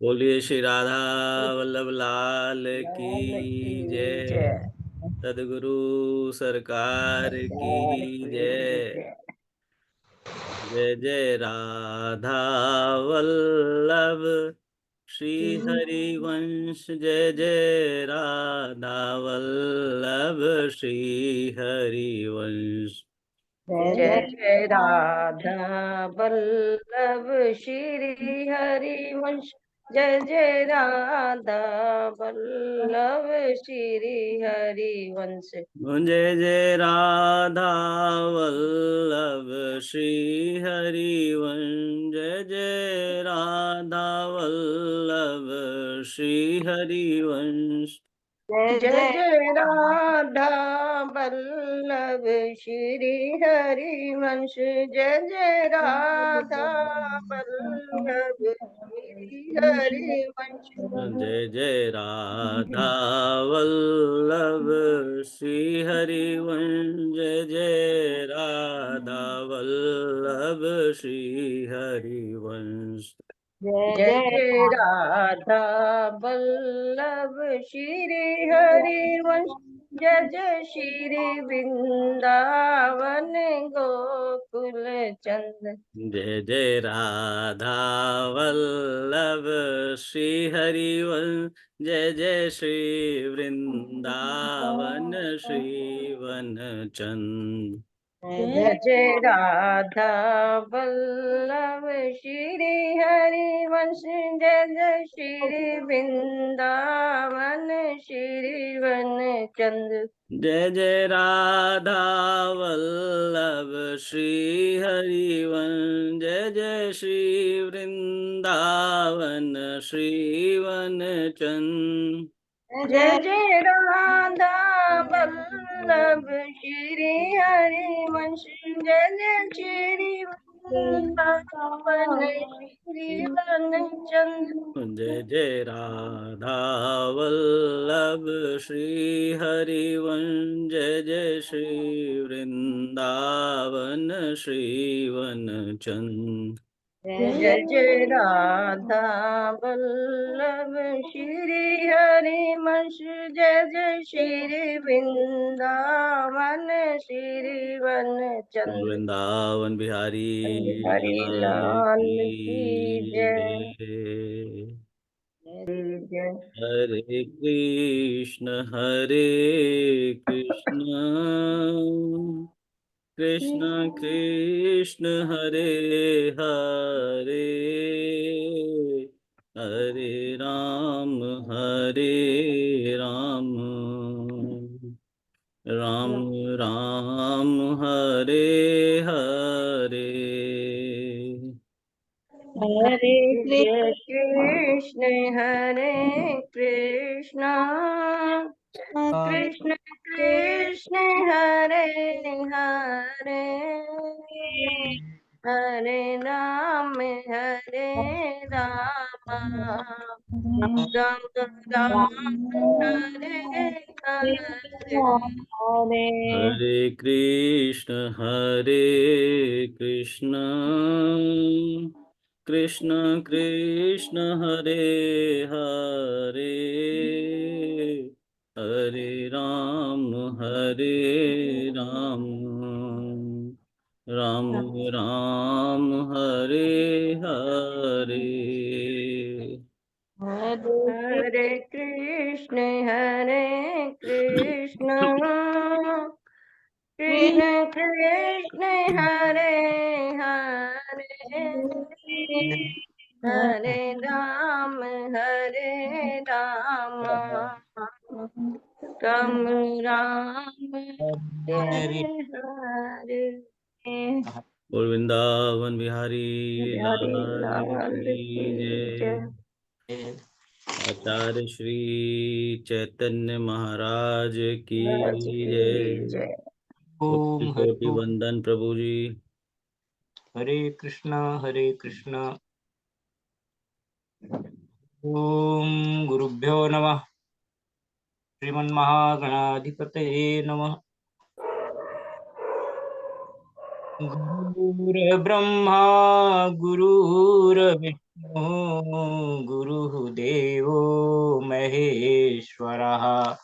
बोलिए श्री राधा वल्लभ लाल की जय। सद्गुरु सरकार की जय। जय जय राधा वल्लभ श्री हरिवंश। जय जय राधा वल्लभ श्री हरिवंश। जय जय राधा वल्लभ श्री हरिवंश। जय जय राधा वल्लभ श्री हरिवंश। जय जय राधा वल्लभ श्री हरिवंश। जय जय राधा वल्लभ श्री हरिवंश। जय जय राधा वल्लभ श्री हरिवंश। जय जय राधा वल्लभ श्री हरिवंश। जय जय राधा वल्लभ श्री हरिवंश। जय जय राधा वल्लभ श्री हरिवंश। जय जय राधा वल्लभ श्री हरिवंश। जय जय श्री वृंदावन गोकुल चंद। जय जय राधा वल्लभ श्री हरिवंश। जय जय श्री वृंदावन श्री वनचंद। जय जय राधा वल्लभ श्री हरिवंश। जय जय श्री वृंदावन श्री वन चंद। जय जय राधा वल्लभ श्री हरिवंश। जय जय श्री वृंदावन श्री वनचंद। जय जय राधा वल्लभ श्री हरिवंश। जय जय श्री वृंदावन श्री वन चंद। जय जय राधा वल्लभ श्री हरिवंश। जय जय श्री वृंदावन श्री वनचंद। जय जय राधा वल्लभ श्री हरिवंश। जय जय श्री वृंदावन श्री वन चंद। वृंदावन बिहारी हरि लाल लाल की की जय। जय। जय हरे कृष्ण कृष्ण कृष्ण हरे हरे। हरे राम राम राम हरे हरे। हरे कृष्ण हरे कृष्ण कृष्ण कृष्ण हरे हरे। हरे राम राम राम हरे हरे। हरे कृष्ण कृष्ण कृष्ण हरे हरे। हरे राम राम राम हरे हरे। हरे कृष्ण कृष्ण कृष्ण हरे हरे। हरे राम राम राम हरे हरे। बोल वृंदावन बिहारी हरे लाल लाल की की जय। जय। आचार्य श्री चैतन्य महाराज की महाराज की जय। जय। कोटि ओम कोटि हरि ओम। वंदन प्रभु जी। हरे कृष्ण ओम गुरुभ्यो नमः। श्रीमन्महागणाधिपतये नमः। गुरुर्ब्रह्मा गुरुर्विष्णु गुरुदेवो महेश्वरः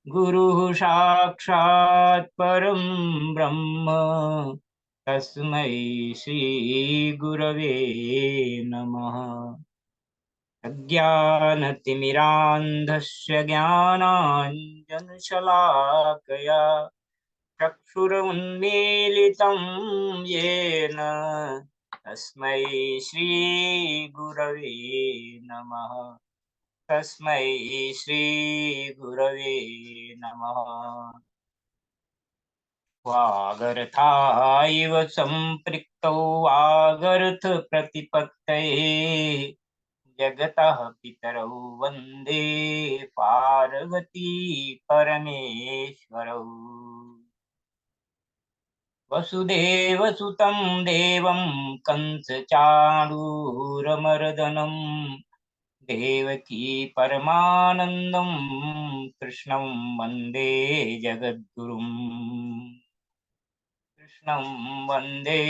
गुरुः साक्षात् परं ब्रह्म तस्मै श्री गुरवे नमः। अज्ञानतिमिरान्धस्य ज्ञानाञ्जनशलाकया चक्षुरुन्मीलितं येन तस्मै श्रीगुरवे नमः। तस्मै श्रीगुरवे नमः। वागर्थाइव सम्पृक्तौ वागर्थप्रतिपत्तये जगतः पितरौ वन्दे पार्वती परमेश्वरौ। वसुदेवसुतं देवं कंसचाणूरमर्दनं देवकी परमानन्दं कृष्णं वन्दे जगद्गुरुम्। कृष्णं वन्दे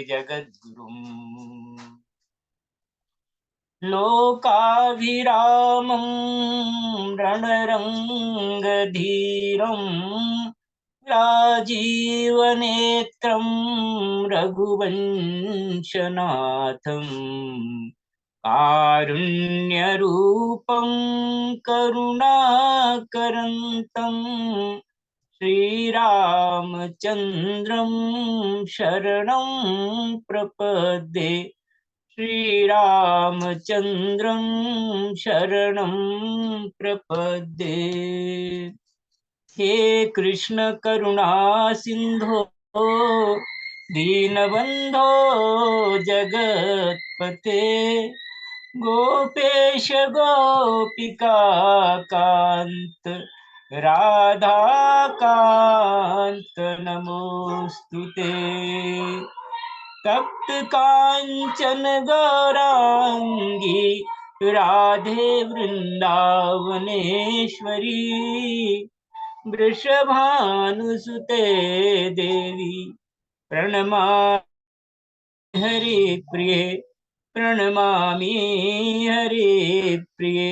जगद्गुरुम्। लोकाभिरामं रणरङ्गधीरं राजीवनेत्रं रघुवंशनाथं कारुण्यरूपं करुणाकरन्तं श्रीरामचन्द्रं शरणं प्रपद्ये। श्रीरामचन्द्रं शरणं प्रपद्ये। हे कृष्ण करुणा सिंधो दीनबंधो जगत्पते गोपेश गोपिका कांत राधा कांत नमोस्तुते। तप्त कांचन गौरांगी राधे वृंदावनेश्वरी वृषभानुसुते देवी प्रणमामि हरि प्रिये। प्रणमामि हरि प्रिये।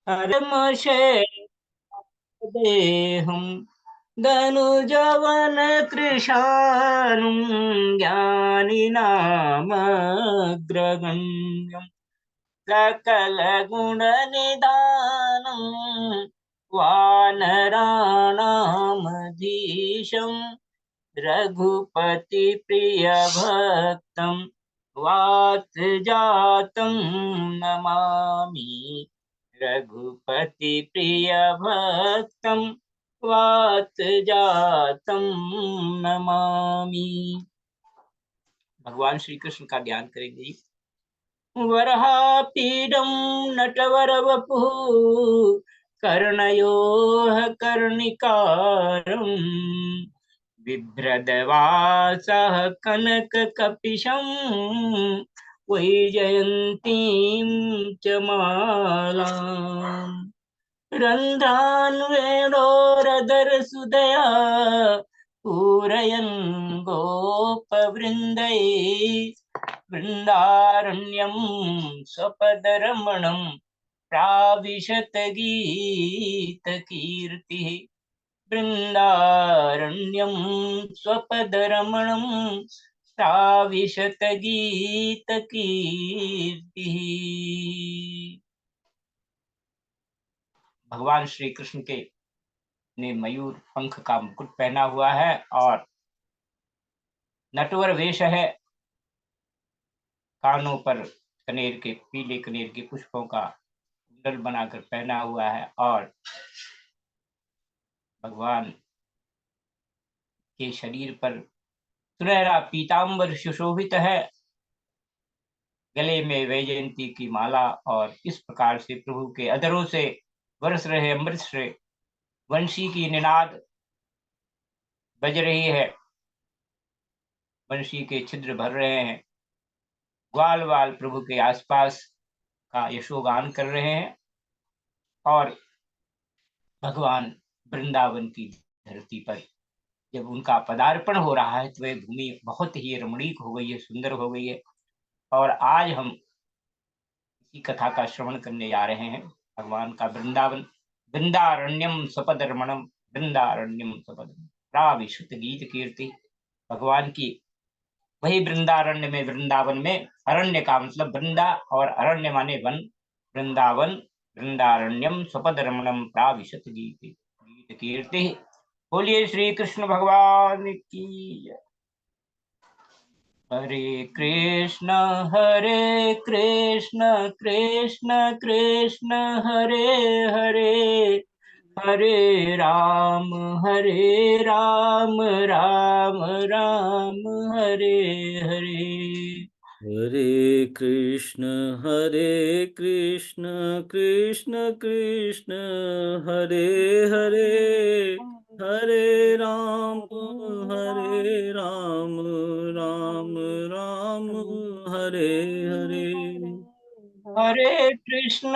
हरमशे देहं धनुजवन कृशानुं ज्ञानिनामग्रगण्यं सकलगुणनिधानं वानराणामधीशं रघुपतिप्रियभक्तं वातजातं नमामि। रघुपतिप्रियभक्तं वातजातं नमामि। भगवान श्री कृष्ण का ध्यान करेंगे। वरहापीडं नटवरवपुः कर्णयोः कर्णिकारम् बिभ्रदवासः कनककपिशं वैजयन्तीं च मालाम् रन्ध्रान् वेणोरधरसुधया पूरयन् गोपवृन्दै वृन्दारण्यं स्वपदरमणं प्राविशत गीतकीर्तिः। वृन्दारण्यं स्वपदरमणं प्राविशत गीतकीर्तिः। भगवान श्री कृष्ण के ने मयूर पंख का मुकुट पहना हुआ है और नटवर वेश है। कानों पर कनेर के पीले कनेर के पुष्पों का कुंडल बनाकर पहना हुआ है और भगवान के शरीर पर सुनहरा पीतांबर सुशोभित है। गले में वैजयंती की माला और इस प्रकार से प्रभु के अधरों से बरस रहे अमृत से वंशी की निनाद बज रही है। वंशी के छिद्र भर रहे हैं। ग्वाल वाल प्रभु के आसपास का यशोगान कर रहे हैं। और भगवान वृंदावन की धरती पर जब उनका पदार्पण हो रहा है तो वह भूमि बहुत ही रमणीक हो गई है, सुंदर हो गई है। और आज हम इसी कथा का श्रवण करने जा रहे हैं। भगवान का वृंदावन, वृंदारण्यम सपद रमणम, वृंदारण्यम सपद प्राविशुत गीत कीर्ति। भगवान की वही वृंदारण्य में, वृंदावन में, अरण्य का मतलब वृंदा और अरण्य माने वन, वृंदावन, वृंदारण्यम स्वपद रमणम प्राविशत गीत कीर्ति। बोलिए श्री कृष्ण भगवान की जय। हरे कृष्ण कृष्ण कृष्ण हरे हरे, हरे राम राम राम हरे हरे। हरे कृष्ण कृष्ण कृष्ण हरे हरे, हरे राम राम राम हरे हरे। हरे कृष्ण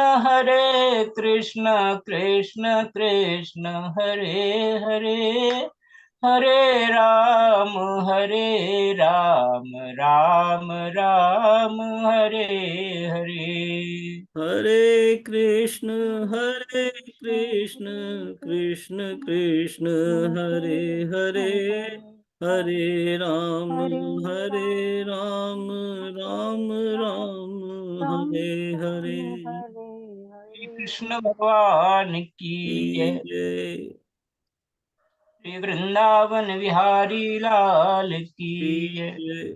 कृष्ण कृष्ण हरे हरे, हरे राम राम राम हरे हरे। हरे कृष्ण कृष्ण कृष्ण हरे हरे, हरे राम राम राम हरे हरे। श्री कृष्ण भगवान की जय। जय श्री वृंदावन बिहारी लाल की जय। जय।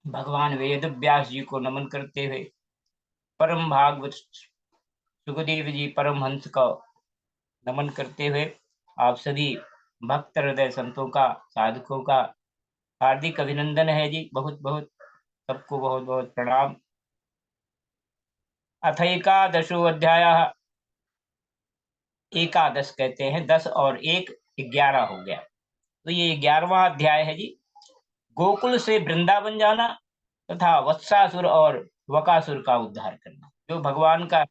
भगवान वेद व्यास जी को नमन करते हुए, परम भागवत सुखदेव जी परमहंस को नमन करते हुए, आप सभी भक्त हृदय संतों का, साधकों का हार्दिक अभिनंदन है जी। बहुत बहुत सबको बहुत बहुत प्रणाम। अथ एकादशो अध्याय, एकादश कहते हैं 10 और 1 11 हो गया, तो ये 11वां अध्याय है जी। गोकुल से वृंदावन जाना तथा वत्सासुर और वकासुर का उद्धार करना। जो भगवान का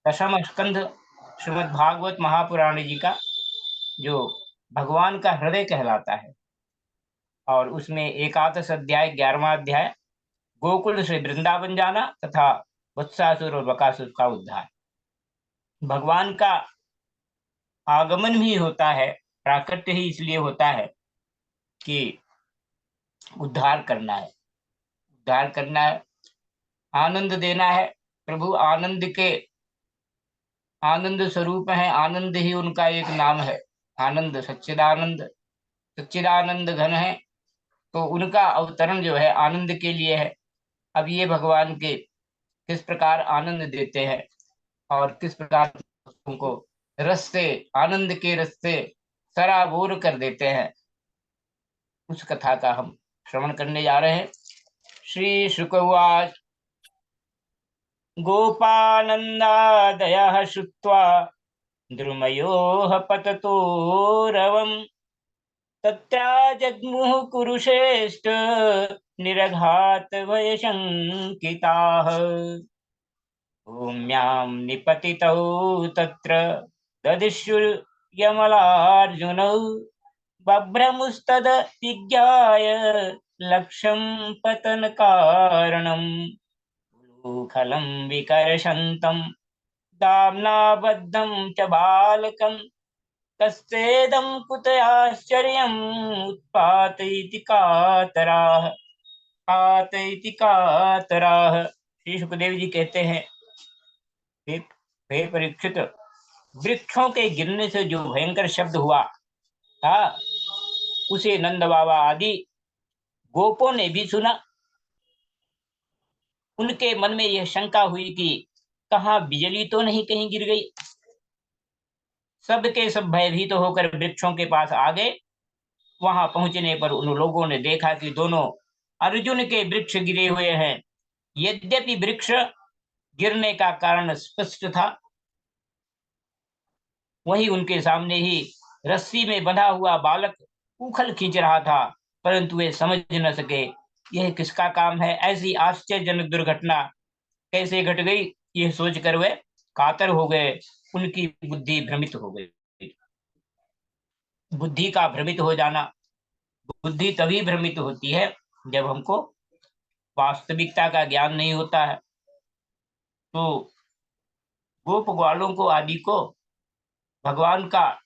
दशम स्कंध श्रीमद् भागवत महापुराण जी का जो भगवान का हृदय कहलाता है, और उसमें एकादश अध्याय 11वां अध्याय गोकुल से वृंदावन जाना तथा वत्सासुर और बकासुर का उद्धार। भगवान का आगमन भी होता है, प्राकट्य ही इसलिए होता है कि उद्धार करना है, उद्धार करना है, आनंद देना है। प्रभु आनंद के आनंद स्वरूप है, आनंद ही उनका एक नाम है। आनंद सच्चिदानंद, सच्चिदानंद घन है, तो उनका अवतरण जो है आनंद के लिए है। अब ये भगवान के किस प्रकार आनंद देते हैं और किस प्रकार उनको रस से, आनंद के रस से सराबोर कर देते हैं, उस कथा का हम श्रवण करने जा रहे हैं। श्री शुक उवाच गोपानन्दादयः श्रुत्वा द्रुमयोः पततो रवम् तत्राजग्मुः कुरुश्रेष्ठ निरघात भयशङ्किताः। भूम्यां निपतितौ तत्र ददिशुर्यमलार्जुनौ बभ्रमुस्तद विज्ञाय लक्ष्यं पतनकारणम्। उलूखलं विकर्षन्तं दाम्नाबद्धं च बालकं कस्येदं कुतयाश्चर्यम् उत्पातयति कातराः, पातयति कातराः। श्री सुखदेव जी कहते हैं, हे परीक्षित, वृक्षों के गिरने से जो भयंकर शब्द हुआ था उसे नंद बाबा आदि गोपों ने भी सुना। उनके मन में यह शंका हुई कि कहाँ बिजली तो नहीं कहीं गिर गई। सबके सब भयभीत तो होकर वृक्षों के पास आ गए। वहां पहुंचने पर उन लोगों ने देखा कि दोनों अर्जुन के वृक्ष गिरे हुए हैं। यद्यपि वृक्ष गिरने का कारण स्पष्ट था, वहीं उनके सामने ही रस्सी में बंधा हुआ बालक उखल खींच रहा था, परंतु वे समझ न सके। यह किसका काम है? ऐसी आश्चर्यजनक दुर्घटना कैसे घट गई, यह सोचकर वे कातर हो गए। उनकी बुद्धि भ्रमित हो गई। बुद्धि का भ्रमित हो जाना, बुद्धि तभी भ्रमित होती है जब हमको वास्तविकता का ज्ञान नहीं होता है। तो गोप ग्वालों को आदि को भगवान का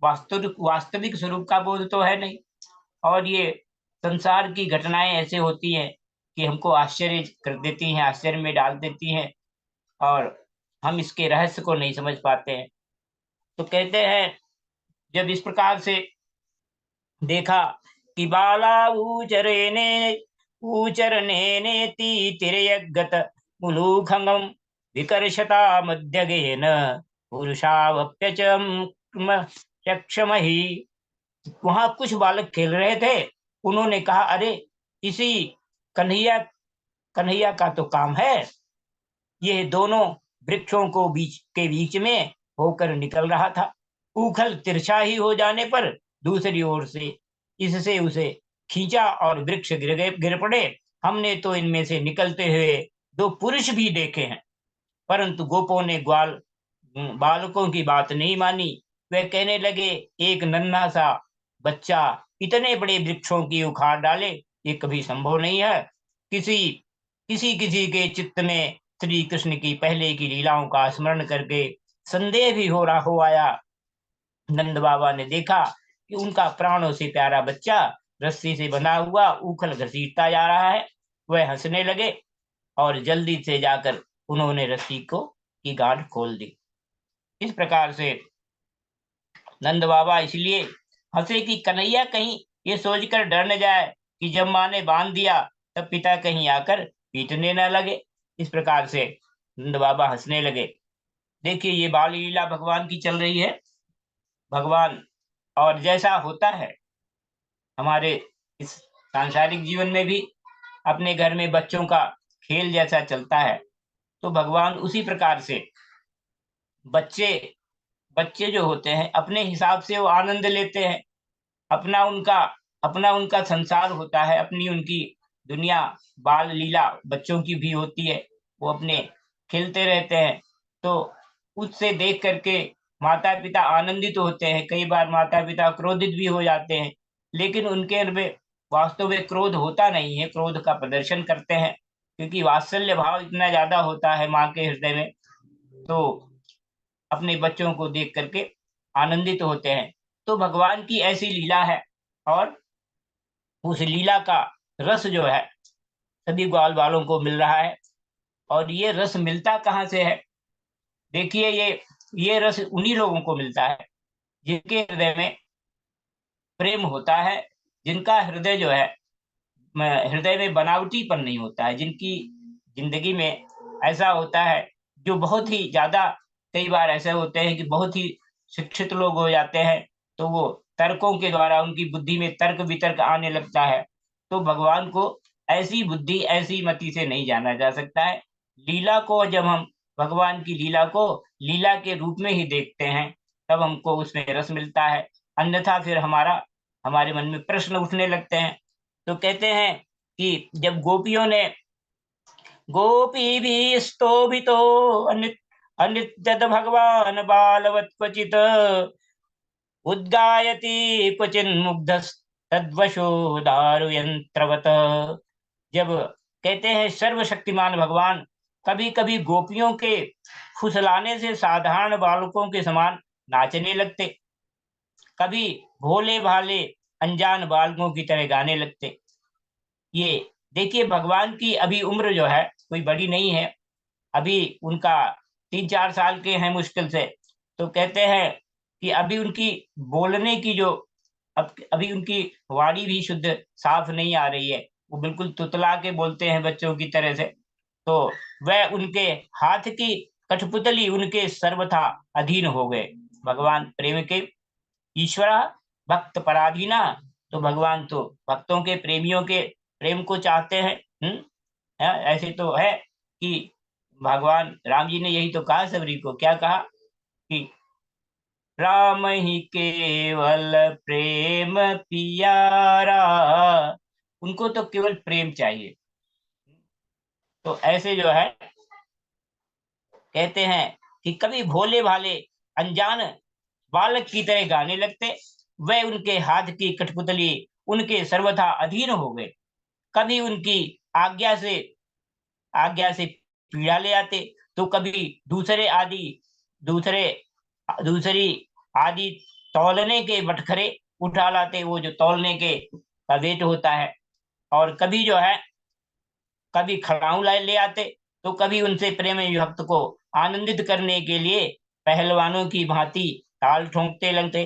वास्तविक वास्तविक स्वरूप का बोध तो है नहीं, और ये संसार की घटनाएं ऐसे होती हैं कि हमको आश्चर्य कर देती हैं, आश्चर्य में डाल देती हैं, और हम इसके रहस्य को नहीं समझ पाते हैं। तो कहते हैं, जब इस प्रकार से देखा कि बाला ऊचरने नेति तिर्यगत मुलूखंगम विकर्षता मध्यगेन पुरुषावप्यचम चक्षमहि। वहां कुछ बालक खेल रहे थे। उन्होंने कहा, अरे इसी कन्हैया कन्हैया का तो काम है, ये दोनों वृक्षों को बीच में होकर निकल रहा था। उखल तिरछा ही हो जाने पर दूसरी ओर से इससे उसे खींचा और वृक्ष गिर पड़े। हमने तो इनमें से निकलते हुए दो पुरुष भी देखे हैं। परंतु गोपों ने बालकों की बात नहीं मानी। वे कहने लगे, एक नन्हा सा बच्चा इतने बड़े वृक्षों की उखाड़ डाले, ये कभी संभव नहीं है। किसी किसी किसी के चित्त में श्री कृष्ण की पहले की लीलाओं का स्मरण करके संदेह भी हो आया। नंद बाबा ने देखा कि उनका प्राणों से प्यारा बच्चा रस्सी से बंधा हुआ उखल घसीटता जा रहा है। वह हंसने लगे और जल्दी से जाकर उन्होंने रस्सी की गांठ खोल दी। इस प्रकार से नंद बाबा इसलिए हंसे कि कन्हैया कहीं ये सोचकर डर न जाए कि जब माँ ने बांध दिया तब पिता कहीं आकर पीटने न लगे। इस प्रकार से नंद बाबा हंसने लगे। देखिए, ये बाल लीला भगवान की चल रही है। भगवान, और जैसा होता है हमारे इस सांसारिक जीवन में भी, अपने घर में बच्चों का खेल जैसा चलता है, तो भगवान उसी प्रकार से बच्चे बच्चे जो होते हैं अपने हिसाब से वो आनंद लेते हैं। अपना उनका संसार होता है, अपनी उनकी दुनिया। बाल लीला बच्चों की भी होती है, वो अपने खेलते रहते हैं। तो उससे देख करके माता पिता आनंदित होते हैं। कई बार माता पिता क्रोधित भी हो जाते हैं, लेकिन उनके में वास्तव में क्रोध होता नहीं है, क्रोध का प्रदर्शन करते हैं, क्योंकि वात्सल्य भाव इतना ज्यादा होता है माँ के हृदय में। तो अपने बच्चों को देख करके आनंदित होते हैं। तो भगवान की ऐसी लीला है, और उस लीला का रस जो है सभी ग्वाल वालों को मिल रहा है। और ये रस मिलता कहाँ से है? देखिए, ये रस उन्हीं लोगों को मिलता है जिनके हृदय में प्रेम होता है, जिनका हृदय जो है हृदय में बनावटीपन नहीं होता है, जिनकी जिंदगी में ऐसा होता है, जो बहुत ही ज्यादा, कई बार ऐसे होते हैं कि बहुत ही शिक्षित लोग हो जाते हैं, तो वो तर्कों के द्वारा उनकी बुद्धि में तर्क वितर्क आने लगता है। तो भगवान को ऐसी बुद्धि ऐसी मति से नहीं जाना जा सकता है। लीला को जब हम भगवान की लीला को लीला के रूप में ही देखते हैं, तब हमको उसमें रस मिलता है। अन्यथा फिर हमारे मन में प्रश्न उठने लगते हैं। तो कहते हैं कि जब गोपियों ने गोपी भी स्तोभितो अनित्यत भगवान बालवत क्वचित उद्गायति क्वचिन्मुग्ध तद्वशो दारु यंत्रवत। जब कहते हैं सर्वशक्तिमान भगवान कभी कभी गोपियों के फुसलाने से साधारण बालकों के समान नाचने लगते, कभी भोले भाले अनजान बालकों की तरह गाने लगते। ये देखिए, भगवान की अभी उम्र जो है कोई बड़ी नहीं है, अभी उनका 3-4 साल के हैं मुश्किल से। तो कहते हैं कि अभी उनकी बोलने की जो अभी उनकी वाणी भी शुद्ध साफ नहीं आ रही है, वो बिल्कुल तुतला के बोलते हैं बच्चों की तरह से। तो वह उनके हाथ की कठपुतली उनके सर्वथा अधीन हो गए। भगवान प्रेम के ईश्वर भक्त पराधीना, तो भगवान तो भक्तों के प्रेमियों के प्रेम को चाहते हैं। ऐसे तो है कि भगवान राम जी ने यही तो कहा सबरी को, क्या कहा कि राम ही केवल प्रेम पियारा, उनको तो केवल प्रेम चाहिए। तो ऐसे जो है कहते हैं कि कभी भोले भाले अनजान बालक की तरह गाने लगते, वह उनके हाथ की कठपुतली उनके सर्वथा अधीन हो गए। कभी उनकी आज्ञा से आज्ञा से पीड़ा ले आते, तो कभी दूसरे दूसरी आदि तौलने के बटखरे उठा लाते, वो जो तौलने के का वेट होता है। और कभी जो है कभी खड़ाऊ ले आते, तो कभी उनसे प्रेम भक्त को आनंदित करने के लिए पहलवानों की भांति ताल ठोंकते लगते।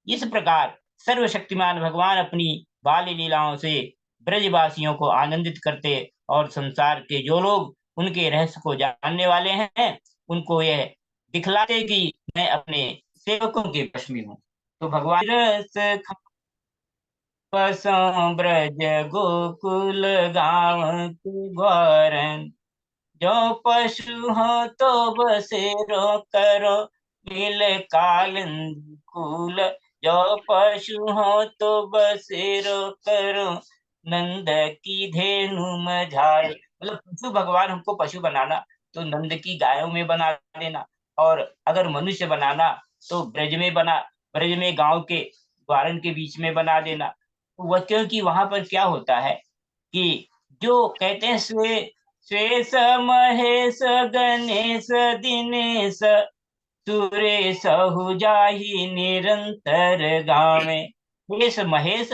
इस प्रकार सर्वशक्तिमान भगवान अपनी बाल लीलाओं से ब्रजवासियों को आनंदित करते, और संसार के जो लोग उनके रहस्य को जानने वाले हैं, उनको यह दिखलाते कि मैं अपने सेवकों के वश में हूँ। तो भगवान रस बसो ब्रज गोकुल गाँव के ग्वारन, जो पशु हो तो बसेरो करो लील कालिंद कूल, जो पशु हो तो बसेरो करो नंद की धेनु मझाल। मतलब पशु भगवान हमको पशु बनाना तो नंद की गायों में बना देना, और अगर मनुष्य बनाना तो ब्रज में गांव के ग्वारन के बीच में बना देना। वह क्योंकि वहां पर क्या होता है कि जो कहते हैं श्वेश महेश गणेश दिनेश सुरेश जाहि निरंतर गावे। शेष महेश,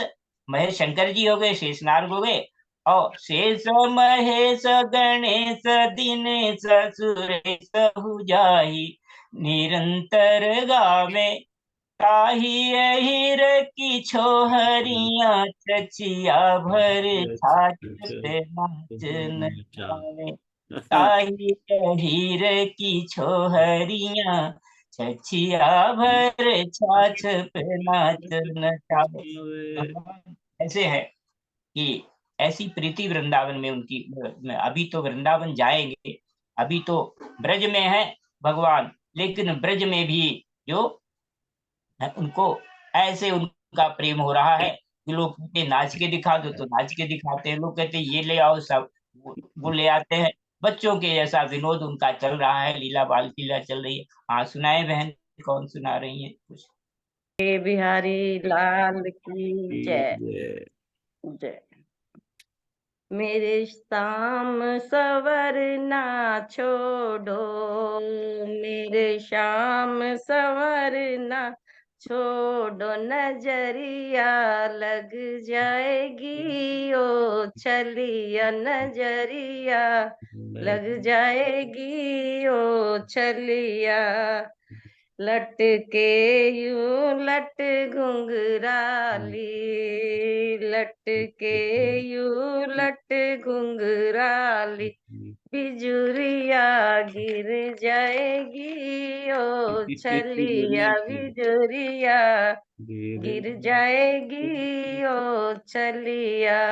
महेश शंकर जी हो गए, शेषनाग हो गए, और शेष महेश गणेश दिनेश सुरेश जाहि निरंतर गावे। ताही हीर की छोहरिया चचिया भर छाछ पे नाच नचावे। ताही हीर की छोहरिया चचिया भर छाछ पे नाच नचावे। भगवान ऐसे है कि ऐसी प्रीति वृंदावन में उनकी। अभी तो वृंदावन जाएंगे, अभी तो ब्रज में है भगवान, लेकिन ब्रज में भी जो उनको ऐसे उनका प्रेम हो रहा है कि लोग कहते नाच के दिखा दो तो नाच के दिखाते हैं, लोग कहते ये ले आओ सब वो ले आते हैं। बच्चों के जैसा विनोद उनका चल रहा है, लीला बाल लीला चल रही है। हाँ सुनाए बहन, कौन सुना रही है कुछ? बिहारी लाल की जय जय। जय। मेरे शाम सवरना छोड़ो, मेरे शाम सवरना छोड़ो, नजरिया लग जाएगी ओ छलिया, नजरिया लग जाएगी ओ छलिया। लटके यूं लट घुंघराली, लटके यूं लट घुंघराली, बिजुरिया गिर जाएगी ओ छलिया, बिजुरिया गिर जाएगी ओ छलिया।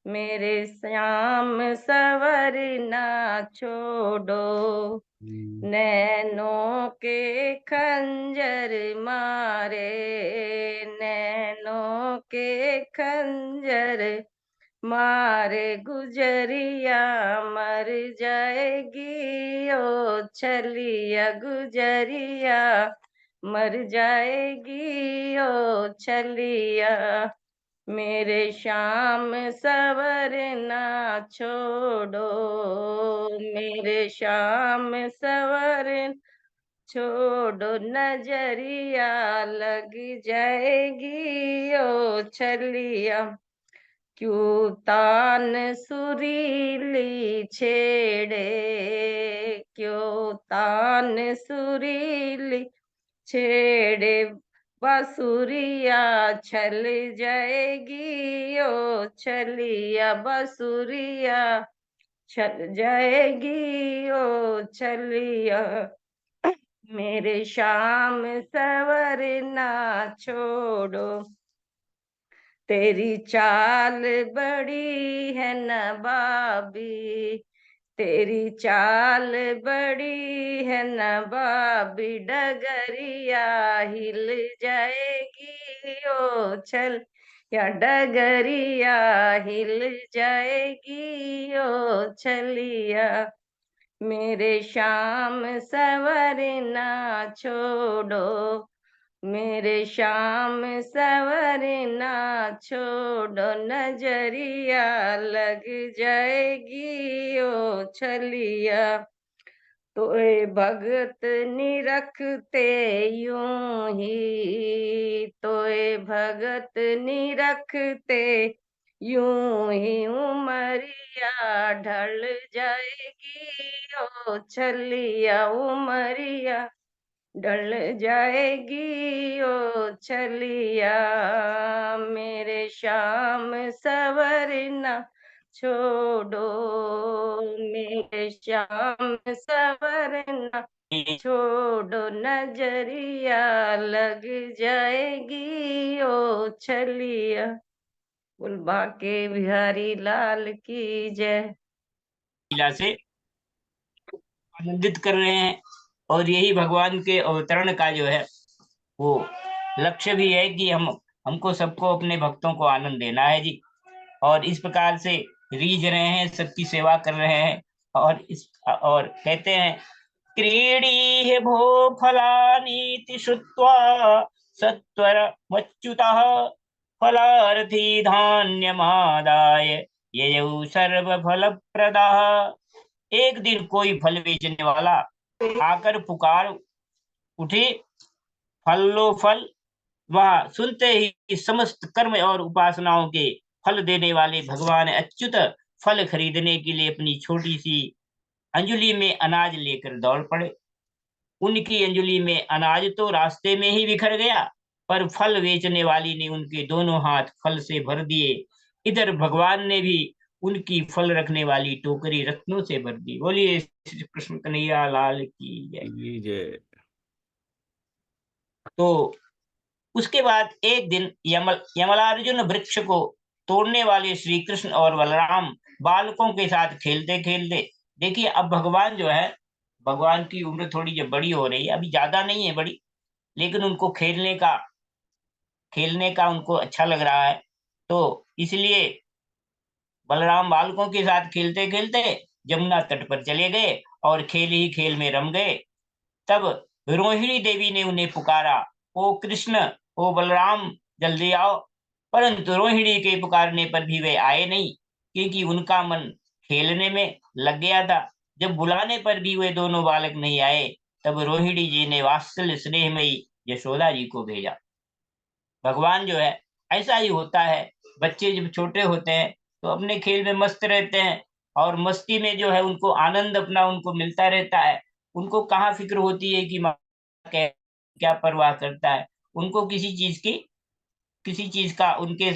मेरे श्याम सवरना छोड़ो, नैनों के खंजर मारे, नैनों के खंजर मारे, गुजरिया मर जाएगी ओ छलिया, गुजरिया मर जाएगी ओ छलिया। मेरे शाम सवरना छोड़ो, मेरे शाम सवरना छोड़ो, नजरिया लग जाएगी ओ छलिया। क्यों तान सुरीली छेड़े, क्यों तान सुरीली छेड़े, बांसुरिया छल जाएगी ओ छलिया, बांसुरिया छल जाएगी ओ छलिया। मेरे शाम सवरना छोड़ो, तेरी चाल बड़ी है नवाबी, तेरी चाल बड़ी है नवाबी, डगरिया हिल जाएगी ओ छल क्या डगरिया हिल जाएगी ओ छलिया, मेरे श्याम सवरना छोड़ो, मेरे श्याम सवरना छोड़ो, नजरिया लग जाएगी ओ छलिया, तोए भगत निरखते यूं ही, तोए भगत निरखते यूं ही उमरिया ढल जाएगी ओ छलिया, उमरिया ढल जाएगी ओ छलिया, मेरे श्याम सवरना छोड़ो, मेरे श्याम सवरना छोड़ो, नजरिया लग जाएगी ओ छलिया। बोल बाके बिहारी लाल की जय। लीला से आनंदित कर रहे हैं। और यही भगवान के अवतरण का जो है वो लक्ष्य भी है कि हमको सबको अपने भक्तों को आनंद देना है जी। और इस प्रकार से रीझ रहे हैं, सबकी सेवा कर रहे हैं। और कहते हैं, क्रीडी भो फलानीति श्रुत्वा सत्वर मच्युतः फलार्थी धान्यमादाय ययौ सर्वफल प्रदाः। एक दिन कोई फल बेचने वाला आकर पुकार उठे, फल लो फल। वह सुनते ही समस्त कर्म और उपासनाओं के फल देने वाले भगवान अच्युत फल खरीदने के लिए अपनी छोटी सी अंजलि में अनाज लेकर दौड़ पड़े। उनकी अंजलि में अनाज तो रास्ते में ही बिखर गया, पर फल बेचने वाली ने उनके दोनों हाथ फल से भर दिए। इधर भगवान ने भी उनकी फल रखने वाली टोकरी रत्नों से भर दी। बोलिए श्री कृष्ण कन्हैया लाल की जय। जय। तो उसके बाद एक दिन यमलार्जुन वृक्ष को तोड़ने वाले श्री कृष्ण और बलराम बालकों के साथ खेलते खेलते, देखिए अब भगवान जो है, भगवान की उम्र थोड़ी जो बड़ी हो रही है, अभी ज्यादा नहीं है बड़ी, लेकिन उनको खेलने का उनको अच्छा लग रहा है। तो इसलिए बलराम बालकों के साथ खेलते खेलते यमुना तट पर चले गए और खेल ही खेल में रम गए। तब रोहिणी देवी ने उन्हें पुकारा, ओ कृष्ण, ओ बलराम, जल्दी आओ। परंतु रोहिणी के पुकारने पर भी वे आए नहीं, क्योंकि उनका मन खेलने में लग गया था। जब बुलाने पर भी वे दोनों बालक नहीं आए, तब रोहिणी जी ने वात्सल्य स्नेहमयी यशोदा जी को भेजा। भगवान जो है ऐसा ही होता है, बच्चे जब छोटे होते हैं तो अपने खेल में मस्त रहते हैं, और मस्ती में जो है उनको आनंद अपना उनको मिलता रहता है। उनको कहाँ फिक्र होती है कि माँ क्या परवाह करता है। उनको किसी चीज का उनके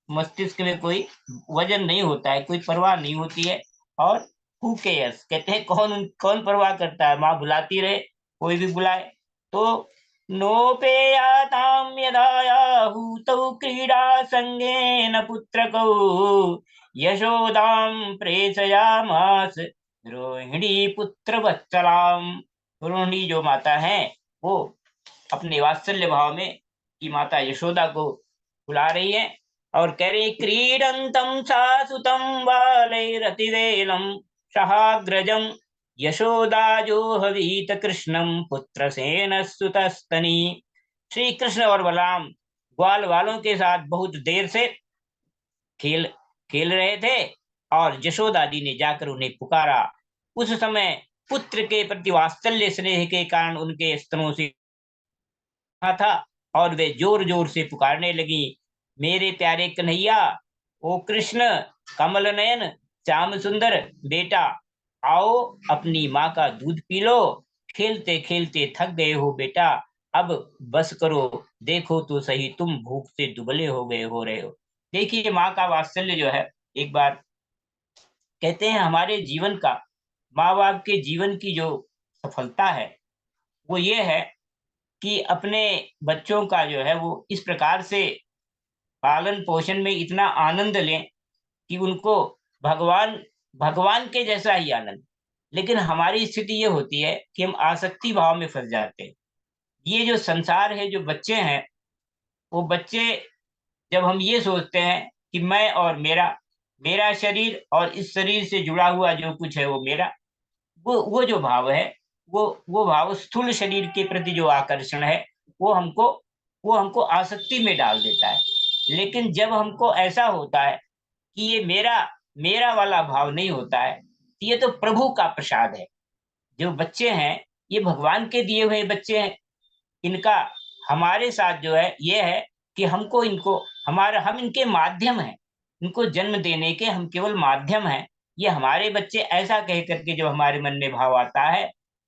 मस्तिष्क में कोई वजन नहीं होता है, कोई परवाह नहीं होती है। और हु केयर्स कहते हैं, कौन परवाह करता है, माँ बुलाती रहे, कोई भी बुलाए। तो नोपेयातां यदायाहूतौ क्रीडा संगेन पुत्रकौ यशोदां प्रेषयामास रोहिणी पुत्र वत्सलाम। रोहिणी जो माता है वो अपने वात्सल्य भाव में की माता यशोदा को बुला रही है और कह रही, क्रीडंतम सासुतम बालैरतिवेलम सहाग्रजम यशोदा जोहवीत कृष्णम पुत्र सेन सुतस्तनी। श्री कृष्ण और बलराम ग्वाल वालों के साथ बहुत देर से खेल खेल रहे थे, और यशोदा जी ने जाकर उन्हें पुकारा। उस समय पुत्र के प्रति वात्सल्य स्नेह के कारण उनके स्तनों से था, और वे जोर जोर से पुकारने लगी, मेरे प्यारे कन्हैया, ओ कृष्ण, कमल नयन, श्याम सुंदर बेटा, आओ अपनी माँ का दूध पी लो। खेलते खेलते थक गए हो बेटा, अब बस करो, देखो तो सही तुम भूख से दुबले हो रहे हो। देखिए माँ का वात्सल्य जो है, एक बार कहते हैं हमारे जीवन का, माँ बाप के जीवन की जो सफलता है वो ये है कि अपने बच्चों का जो है वो इस प्रकार से पालन पोषण में इतना आनंद लें कि उनको भगवान भगवान के जैसा ही आनंद। लेकिन हमारी स्थिति ये होती है कि हम आसक्ति भाव में फंस जाते हैं। ये जो संसार है, जो बच्चे हैं, वो बच्चे जब हम ये सोचते हैं कि मैं और मेरा, मेरा शरीर और इस शरीर से जुड़ा हुआ जो कुछ है वो मेरा, वो जो भाव है, वो भाव स्थूल शरीर के प्रति जो आकर्षण है, वो हमको वो हमको आसक्ति में डाल देता है। लेकिन जब हमको ऐसा होता है कि ये मेरा मेरा वाला भाव नहीं होता है, तो ये तो प्रभु का प्रसाद है। जो बच्चे हैं, ये भगवान के दिए हुए बच्चे हैं। इनका हमारे साथ जो है ये है कि हमको इनको हमारा हम इनके माध्यम हैं। इनको जन्म देने के हम केवल माध्यम हैं। ये हमारे बच्चे, ऐसा कह करके जब हमारे मन में भाव आता है,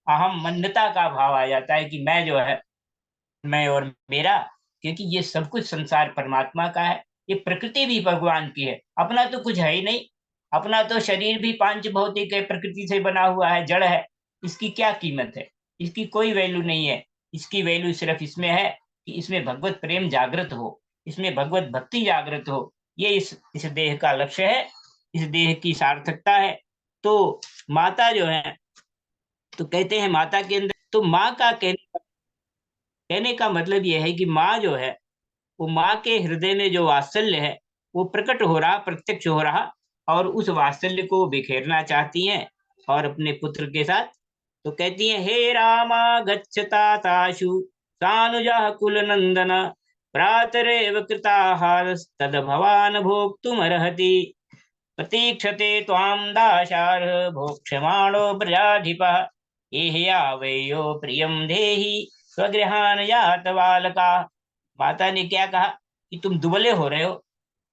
अहम मन्यता का भाव आ जाता है कि मैं जो है, मैं और मेरा, क्योंकि ये सब कुछ संसार परमात्मा का है। ये प्रकृति भी भगवान की है, अपना तो कुछ है ही नहीं। अपना तो शरीर भी पांच भौतिक है, प्रकृति से बना हुआ है, जड़ है। इसकी क्या कीमत है? इसकी कोई वैल्यू नहीं है। इसकी वैल्यू सिर्फ इसमें है कि इसमें भगवत प्रेम जागृत हो, इसमें भगवत भक्ति जागृत हो। ये इस देह का लक्ष्य है, इस देह की सार्थकता है। तो माता जो है, तो कहते हैं माता के अंदर, तो माँ का कहने का मतलब यह है कि माँ जो है, वो माँ के हृदय में जो वात्सल्य है, वो प्रकट हो रहा, प्रत्यक्ष हो रहा, और उस वात्सल्य को बिखेरना चाहती हैं और अपने पुत्र के साथ। तो कहती हैं, हे रामा गच्छता ताशु सानुजा कुल नंदन प्रातरेव कृताहार तद भवान भोक्तुमर्हति प्रतीक्षते त्वां दाशार्ह भोक्ष्यमाणो प्रजाधिपः एह्यावयो प्रियं देहि स्वगृहान यात बालका। माता ने क्या कहा कि तुम दुबले हो रहे हो।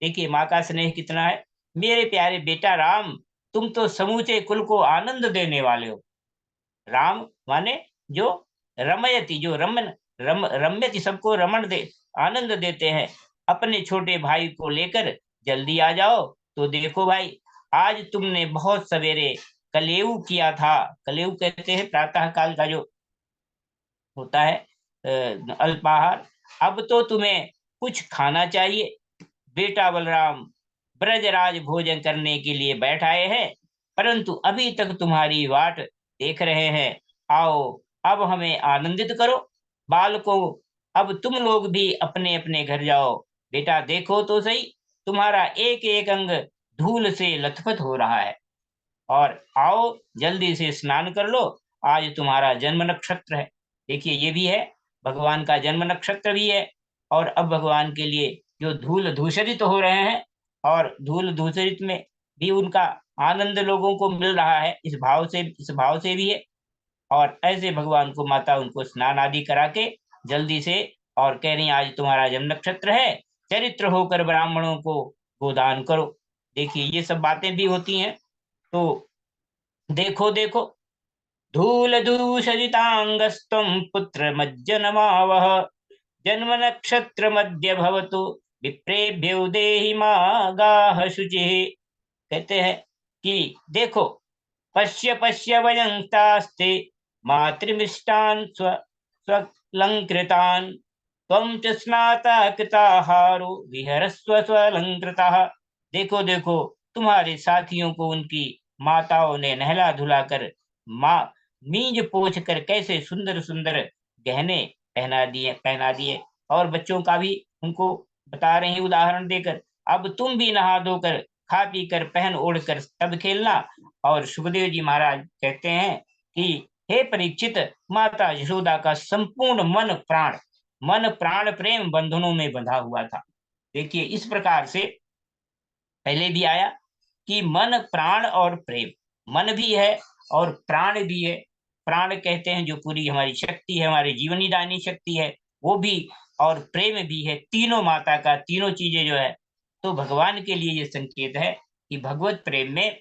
देखिए माँ का स्नेह कितना है। मेरे प्यारे बेटा राम, तुम तो समूचे कुल को आनंद देने वाले हो। राम माने जो रमयति, जो रम्यति, सबको रमण दे, आनंद देते हैं। अपने छोटे भाई को लेकर जल्दी आ जाओ। तो देखो भाई, आज तुमने बहुत सवेरे कलेऊ किया था। कलेऊ कहते हैं प्रातः काल का जो होता है अल्पाहार। अब तो तुम्हें कुछ खाना चाहिए। बेटा बलराम ब्रजराज भोजन करने के लिए बैठ आए हैं, परंतु अभी तक तुम्हारी वाट देख रहे हैं। आओ, अब हमें आनंदित करो। बालकों, अब तुम लोग भी अपने अपने घर जाओ। बेटा देखो तो सही, तुम्हारा एक एक अंग धूल से लथपथ हो रहा है। और आओ, जल्दी से स्नान कर लो। आज तुम्हारा जन्म नक्षत्र है। देखिए ये भी है, भगवान का जन्म नक्षत्र भी है। और अब भगवान के लिए जो धूल धूसरित हो रहे हैं, और धूल धूसरित में भी उनका आनंद लोगों को मिल रहा है, इस भाव से भी है। और ऐसे भगवान को माता उनको स्नान आदि करा के जल्दी से, और कह रही हैं, आज तुम्हारा जन्म नक्षत्र है, चरित्र होकर ब्राह्मणों को गोदान करो। देखिए ये सब बातें भी होती हैं। तो देखो देखो, धूल दूषरितांगस्त्वं पुत्र मज्जनमावह जन्म नक्षत्र मध्य भवतु विप्रेभ्यो देहि गाह शुचिः। कहते हैं कि देखो, पश्य पश्य वयंस्तास्ते मातृमिष्टान् स्वलंकृतान् त्वं च स्नाता कृताहारो विहरस्व स्वलंकृतः। देखो देखो, तुम्हारे साथियों को उनकी माताओं ने नहला धुला कर, माँ मींज पोछ कर कैसे सुंदर सुंदर गहने पहना दिए। और बच्चों का भी उनको बता रहे हैं उदाहरण देकर, अब तुम भी नहा धोकर खा पी कर पहन ओढ़ कर तब खेलना। और सुखदेव जी महाराज कहते हैं कि हे परीक्षित, माता यशोदा का संपूर्ण मन प्राण प्रेम बंधनों में बंधा हुआ था। देखिए इस प्रकार से पहले भी आया कि मन प्राण और प्रेम, मन भी है और प्राण भी है। प्राण कहते हैं जो पूरी हमारी शक्ति है, हमारी जीवनी दानी शक्ति है, वो भी, और प्रेम भी है। तीनों माता का, तीनों चीजें जो है, तो भगवान के लिए ये संकेत है कि भगवत प्रेम में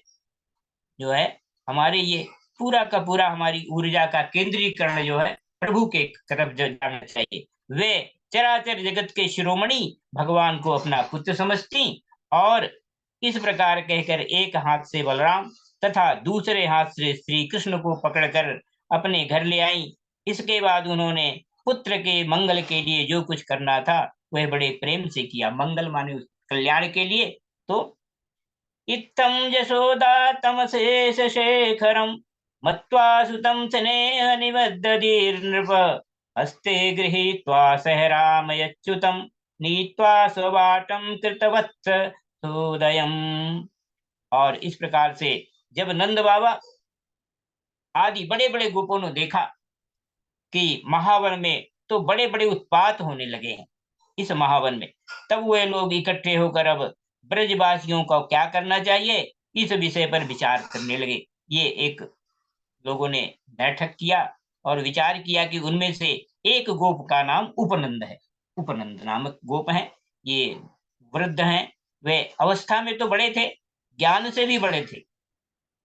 जो है हमारे ये पूरा का पूरा हमारी ऊर्जा का केंद्रीकरण जो है प्रभु के तरफ जो जाना चाहिए। वे चराचर जगत के शिरोमणि भगवान को अपना पुत्र समझती, और इस प्रकार कहकर एक हाथ से बलराम तथा दूसरे हाथ से श्री कृष्ण को पकड़कर अपने घर ले आई। इसके बाद उन्होंने पुत्र के मंगल के लिए जो कुछ करना था वह बड़े प्रेम से किया। मंगल माने कल्याण के लिए। तो इत्थं यशोदा तमशेष शेखरं मत्वा सुतं स्नेह निबद्धधीर्नृप हस्ते गृहीत्वा सह रामयच्युतं नीत्वा स्ववाटम कृतवत्स सोदयम। और इस प्रकार से जब नंद बाबा आदि बड़े बड़े गोपों ने देखा कि महावन में तो बड़े बड़े उत्पात होने लगे हैं इस महावन में, तब वे लोग इकट्ठे होकर अब ब्रजवासियों को क्या करना चाहिए इस विषय पर विचार करने लगे। ये एक लोगों ने बैठक किया और विचार किया कि उनमें से एक गोप का नाम उपनंद है। उपनंद नामक गोप हैं, ये वृद्ध हैं। वे अवस्था में तो बड़े थे, ज्ञान से भी बड़े थे।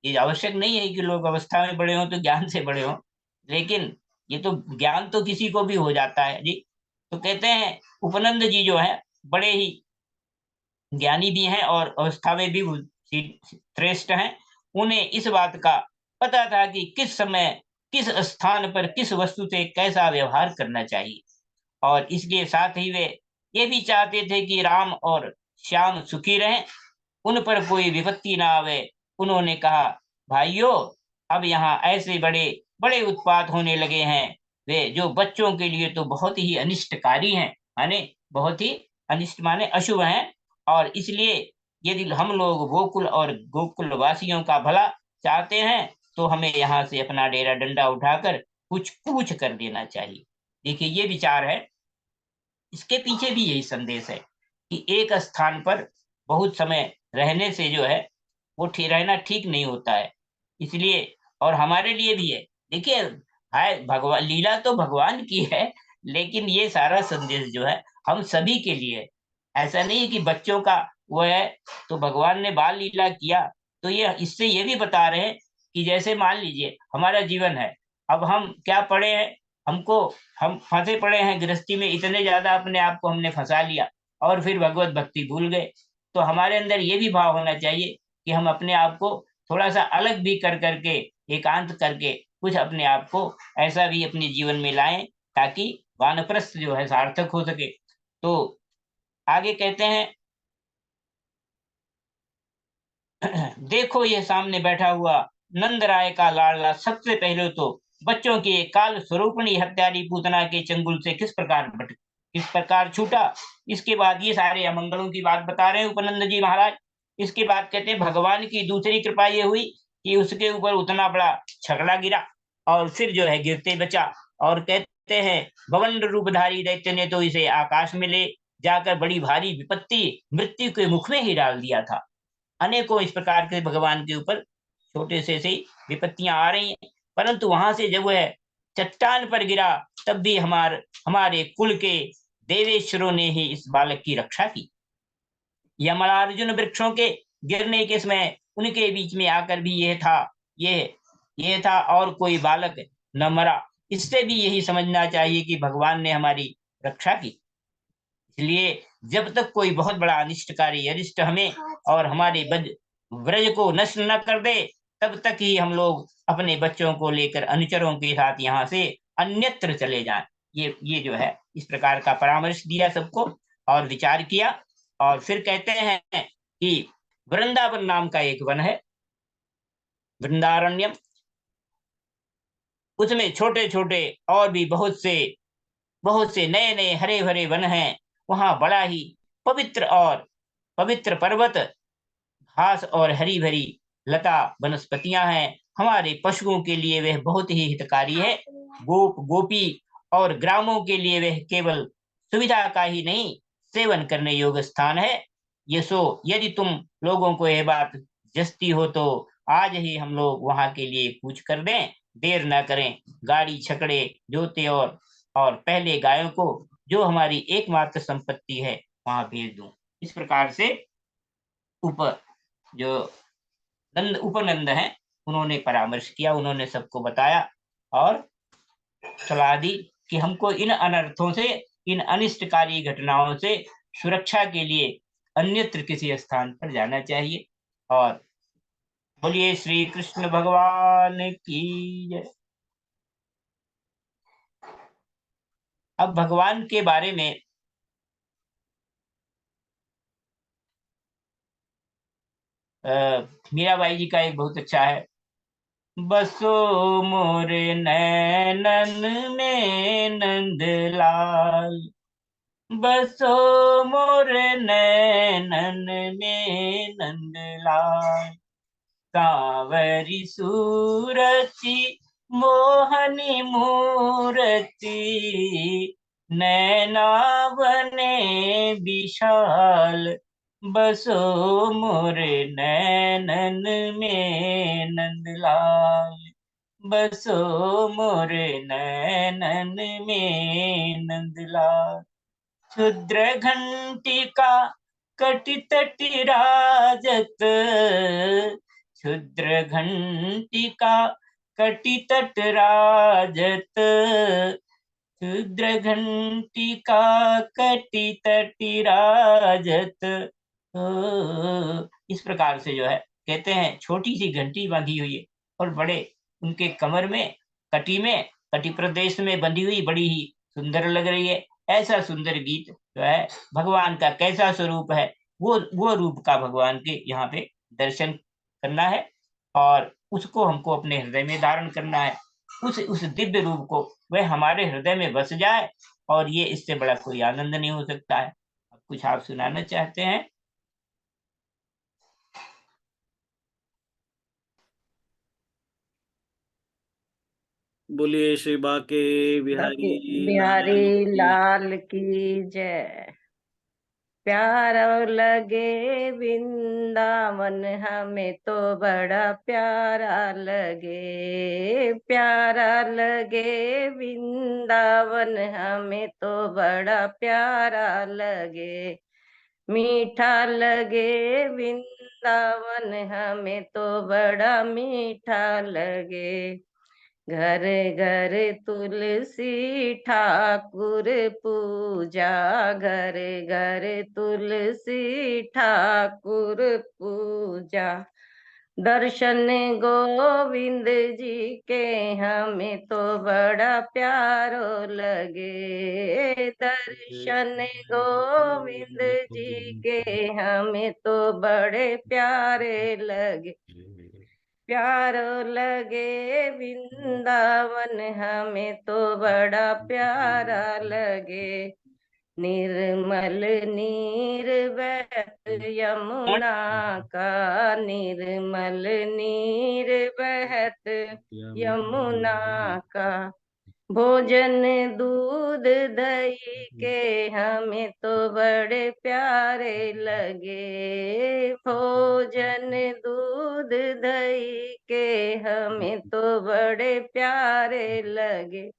ये आवश्यक नहीं है कि लोग अवस्था में बड़े हों तो ज्ञान से बड़े हों, लेकिन ये तो ज्ञान तो किसी को भी हो जाता है जी। तो कहते हैं उपनंद जी जो है बड़े ही ज्ञानी भी हैं और अवस्था में भी श्रेष्ठ हैं। उन्हें इस बात का पता था कि किस समय किस स्थान पर किस वस्तु से कैसा व्यवहार करना चाहिए, और इसलिए साथ ही वे ये भी चाहते थे कि राम और श्याम सुखी रहें, उन पर कोई विपत्ति ना आवे। उन्होंने कहा, भाइयों, अब यहाँ ऐसे बड़े बड़े उत्पात होने लगे हैं, वे जो बच्चों के लिए तो बहुत ही अनिष्टकारी हैं, माने बहुत ही अनिष्ट माने अशुभ हैं। और इसलिए यदि हम लोग गोकुल और गोकुल वासियों का भला चाहते हैं तो हमें यहाँ से अपना डेरा डंडा उठाकर कुछ कूच कर देना चाहिए। देखिए, ये विचार है, इसके पीछे भी यही संदेश है कि एक स्थान पर बहुत समय रहने से जो है वो रहना ठीक नहीं होता है। इसलिए और हमारे लिए भी है। देखिए, है भगवान, लीला तो भगवान की है, लेकिन ये सारा संदेश जो है हम सभी के लिए है। ऐसा नहीं है कि बच्चों का वो है तो भगवान ने बाल लीला किया। तो ये इससे ये भी बता रहे हैं कि जैसे मान लीजिए हमारा जीवन है, अब हम क्या पढ़े हैं, हमको हम फंसे पड़े हैं गृहस्थी में, इतने ज्यादा अपने आप को हमने फंसा लिया और फिर भगवत भक्ति भूल गए। तो हमारे अंदर ये भी भाव होना चाहिए कि हम अपने आप को थोड़ा सा अलग भी कर करके, एकांत करके कुछ अपने आप को ऐसा भी अपने जीवन में लाएं ताकि वानप्रस्थ जो है सार्थक हो सके। तो आगे कहते हैं, देखो ये सामने बैठा हुआ नंद राय का लाडला सबसे पहले तो बच्चों की एक काल स्वरूपणी हत्यारी पूतना के चंगुल से किस प्रकार छूटा। इसके बाद ये सारे अमंगलों की बात बता रहे हैं उपनंद जी महाराज। इसके बाद कहते हैं, भगवान की दूसरी कृपा ये हुई कि उसके ऊपर उतना बड़ा छगड़ा गिरा और फिर जो है गिरते बचा। और कहते हैं, भवंड रूपधारी दैत्य ने तो इसे आकाश में ले जाकर बड़ी भारी विपत्ति मृत्यु के मुख में ही डाल दिया था। अनेकों इस प्रकार के भगवान के ऊपर छोटे से विपत्तियां आ रही हैं, परंतु वहां से जब वह चट्टान पर गिरा तब भी हमारे कुल के देवेश्वरों ने ही इस बालक की रक्षा की। यमलार्जुन वृक्षों के गिरने के समय उनके बीच में आकर भी ये ये था और कोई बालक न मरा। इससे भी यही समझना चाहिए कि भगवान ने हमारी रक्षा की। इसलिए जब तक कोई बहुत बड़ा अनिष्टकारी अरिष्ट हमें और हमारे व्रज को नष्ट न कर दे, तब तक ही हम लोग अपने बच्चों को लेकर अनुचरों के साथ यहाँ से अन्यत्र चले जाएं। ये जो है इस प्रकार का परामर्श दिया सबको और विचार किया। और फिर कहते हैं कि वृंदावन नाम का एक वन है, वृंदारण्यम, उसमें छोटे छोटे और भी बहुत से नए नए हरे भरे वन हैं। वहां बड़ा ही पवित्र पर्वत, घास और हरी भरी लता वनस्पतियां हैं। हमारे पशुओं के लिए वह बहुत ही हितकारी है। गोप गोपी और ग्रामों के लिए वह केवल सुविधा का ही नहीं, सेवन करने योग्य स्थान है। ये सो यदि तुम लोगों को यह बात जस्ती हो तो आज ही हम लोग वहां के लिए कूच कर दें, देर ना करें, गाड़ी छकड़े जोते और पहले गायों को जो हमारी एकमात्र संपत्ति है वहां भेज दूं। इस प्रकार से ऊपर जो उपनंद हैं उन्होंने परामर्श किया, उन्होंने सबको बताया और सलाह दी कि हमको इन अनर्थों से, इन अनिष्टकारी घटनाओं से सुरक्षा के लिए अन्यत्र किसी स्थान पर जाना चाहिए। और बोलिए श्री कृष्ण भगवान की जय। अब भगवान के बारे में मीराबाई जी का एक बहुत अच्छा है, बसो मोरे नैनन में नंदलाल, बसो मोर नैनन में नंदलाल। सांवरी सूरति मोहनी मूरति, नैना बने विशाल। बसो मोरे नैनन में नंदलाल। बसो मोरे नैनन में नंदलाल। क्षुद्र घंटिका कटि तटि राजत, क्षुद्र घंटिका कटि तट राजत। क्षुद्र घंटिका कटि तटि राजत। इस प्रकार से जो है कहते हैं छोटी सी घंटी बांधी हुई है और बड़े उनके कमर में कटी प्रदेश में बंधी हुई बड़ी ही सुंदर लग रही है। ऐसा सुंदर गीत जो है भगवान का कैसा स्वरूप है, वो रूप का भगवान के यहाँ पे दर्शन करना है और उसको हमको अपने हृदय में धारण करना है। उस दिव्य रूप को वह हमारे हृदय में बस जाए और ये इससे बड़ा कोई आनंद नहीं हो सकता है। अब कुछ आप सुनाना चाहते हैं? बोलिए श्री बाके बाकी बिहारी बिहारी लाल की। लाल की जय। प्यारा लगे वृंदावन हमें तो बड़ा प्यारा लगे। प्यारा लगे वृंदावन हमें तो बड़ा प्यारा लगे। मीठा लगे वृंदावन हमें तो बड़ा मीठा लगे। घर घर तुलसी ठाकुर पूजा, घर घर तुलसी ठाकुर पूजा। दर्शन गोविंद जी के हमें तो बड़ा प्यारो लगे। दर्शन गोविंद जी के हमें तो बड़े प्यारे लगे। प्यारो लगे वृंदावन हमें तो बड़ा प्यारा लगे। निर्मल नीर बहत यमुना का, निर्मल नीर बहत यमुना का। भोजन दूध दही के हमें तो बड़े प्यारे लगे। भोजन दूध दही के हमें तो बड़े प्यारे लगे।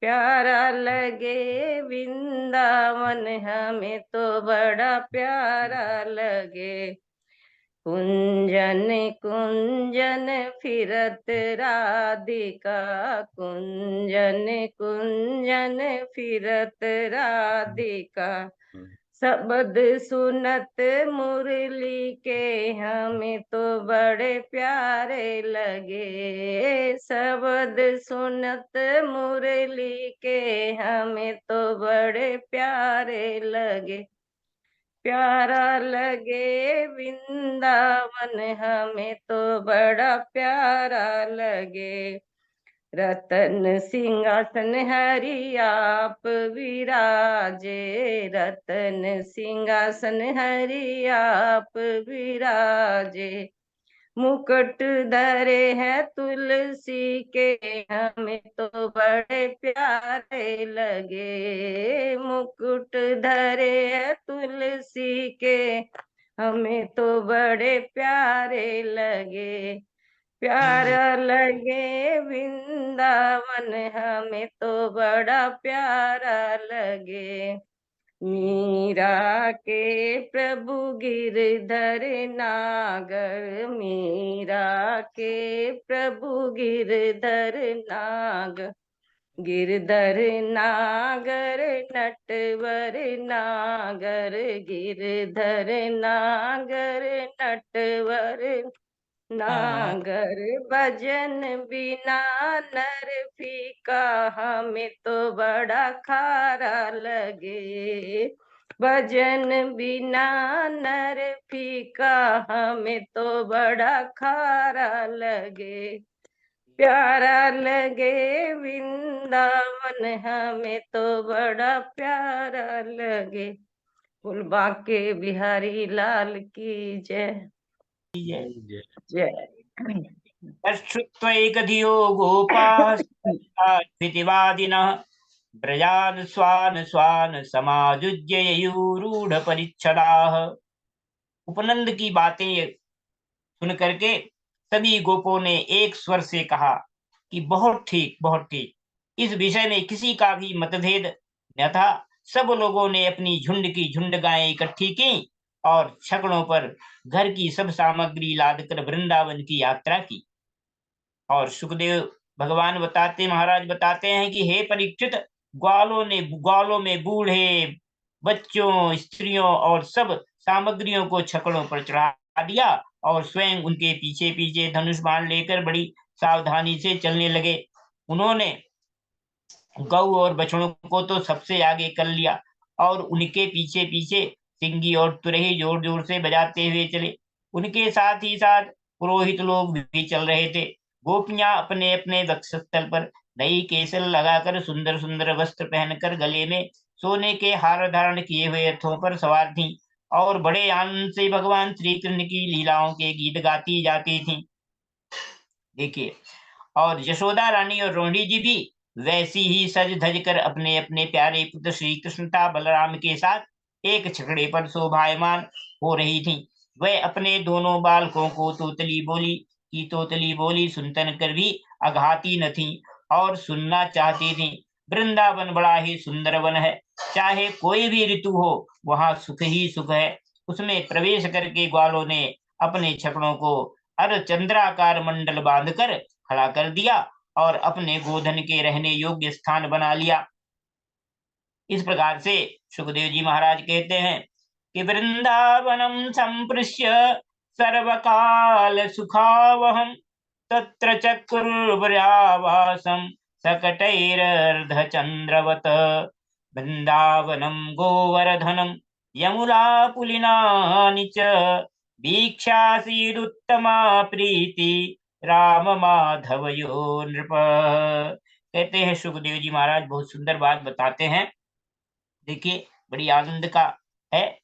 प्यारा लगे वृंदावन हमें तो बड़ा प्यारा लगे। कुंजन कुंजन फिरत राधिका, कुंजन कुंजन फिरत राधिका। शब्द सुनत मुरली के हमें तो बड़े प्यारे लगे। शब्द सुनत मुरली के हमें तो बड़े प्यारे लगे। प्यारा लगे वृंदावन हमें तो बड़ा प्यारा लगे। रतन सिंहासन हरि आप विराजे, रतन सिंहासन हरि आप विराजे। मुकुट धरे हैं तुलसी के हमें तो बड़े प्यारे लगे। मुकुट धरे हैं तुलसी के हमें तो बड़े प्यारे लगे। प्यारा लगे वृंदावन हमें तो बड़ा प्यारा लगे। मीरा के प्रभु गिरधर नागर, मीरा के प्रभु गिरधर नागर। गिरधर नागर नटवर नागर, गिरधर नागर नटवर नागर। भजन बिना नर फीका हमें तो बड़ा खारा लगे। भजन बिना नर फीका हमें तो बड़ा खारा लगे। प्यारा लगे वृंदावन हमें तो बड़ा प्यारा लगे। बोल बांके बिहारी लाल की जय। जय। जय। तच्छ्रुत्वैकधियो गोपाः स्थितिवादिनः व्रजान् स्वान् स्वान् समायुज्य ययुरूढपरिच्छदाः। उपनंद की बातें सुन करके सभी गोपों ने एक स्वर से कहा कि बहुत ठीक, बहुत ठीक। इस विषय में किसी का भी मतभेद न था। सब लोगों ने अपनी झुंड की झुंड गायें इकट्ठी की और छकड़ों पर घर की सब सामग्री लादकर वृंदावन की यात्रा की। और सुखदेव भगवान महाराज बताते हैं कि हे परीक्षित, ग्वालों में बूढ़े, बच्चों, स्त्रियों और सब सामग्रियों को छकड़ों पर चढ़ा दिया और स्वयं उनके पीछे पीछे धनुष बाण लेकर बड़ी सावधानी से चलने लगे। उन्होंने गऊ और बछड़ों को तो सबसे आगे कर लिया और उनके पीछे पीछे सिंगी और तुरही जोर जोर से बजाते हुए चले। उनके साथ ही साथ पुरोहित लोग भी चल रहे थे। गोपियां अपने अपने वक्षस्थल पर नई केसर लगाकर सुंदर सुंदर वस्त्र पहनकर गले में सोने के हार धारण किए हुए रथों पर सवार थीं और बड़े आनंद से भगवान श्री कृष्ण की लीलाओं के गीत गाती जाती थीं। देखिए, और यशोदा रानी और रोहिणी जी भी वैसी ही सज धज कर अपने अपने प्यारे पुत्र श्री कृष्णता बलराम के साथ एक छकड़े पर शोभायमान हो रही थीं। वह अपने दोनों बालकों को तोतली बोली सुनतन कर भी अघाती न थी और सुनना चाहती थी। वृंदावन बड़ा ही सुंदर वन है, चाहे कोई भी ऋतु हो वहां सुख ही सुख है। उसमें प्रवेश करके ग्वालों ने अपने छकड़ों को अर्धचंद्राकार मंडल बांधकर खड़ा कर दिया और अपने गोधन के रहने योग्य स्थान बना लिया। इस प्रकार से सुखदेव जी महाराज कहते हैं कि वृंदावनम संपृश्य सर्वकाल सुखावहम तत्र चक्रुर्व्यावासम सकटैरर्धचंद्रवत वृंदावनम गोवर्धनम यमुनापुलिनानि च वीक्षासीदुत्तमा प्रीति राम माधवयो नृप। कहते हैं सुखदेव जी महाराज बहुत सुंदर बात बताते हैं। देखिए, बड़ी आनंद का है।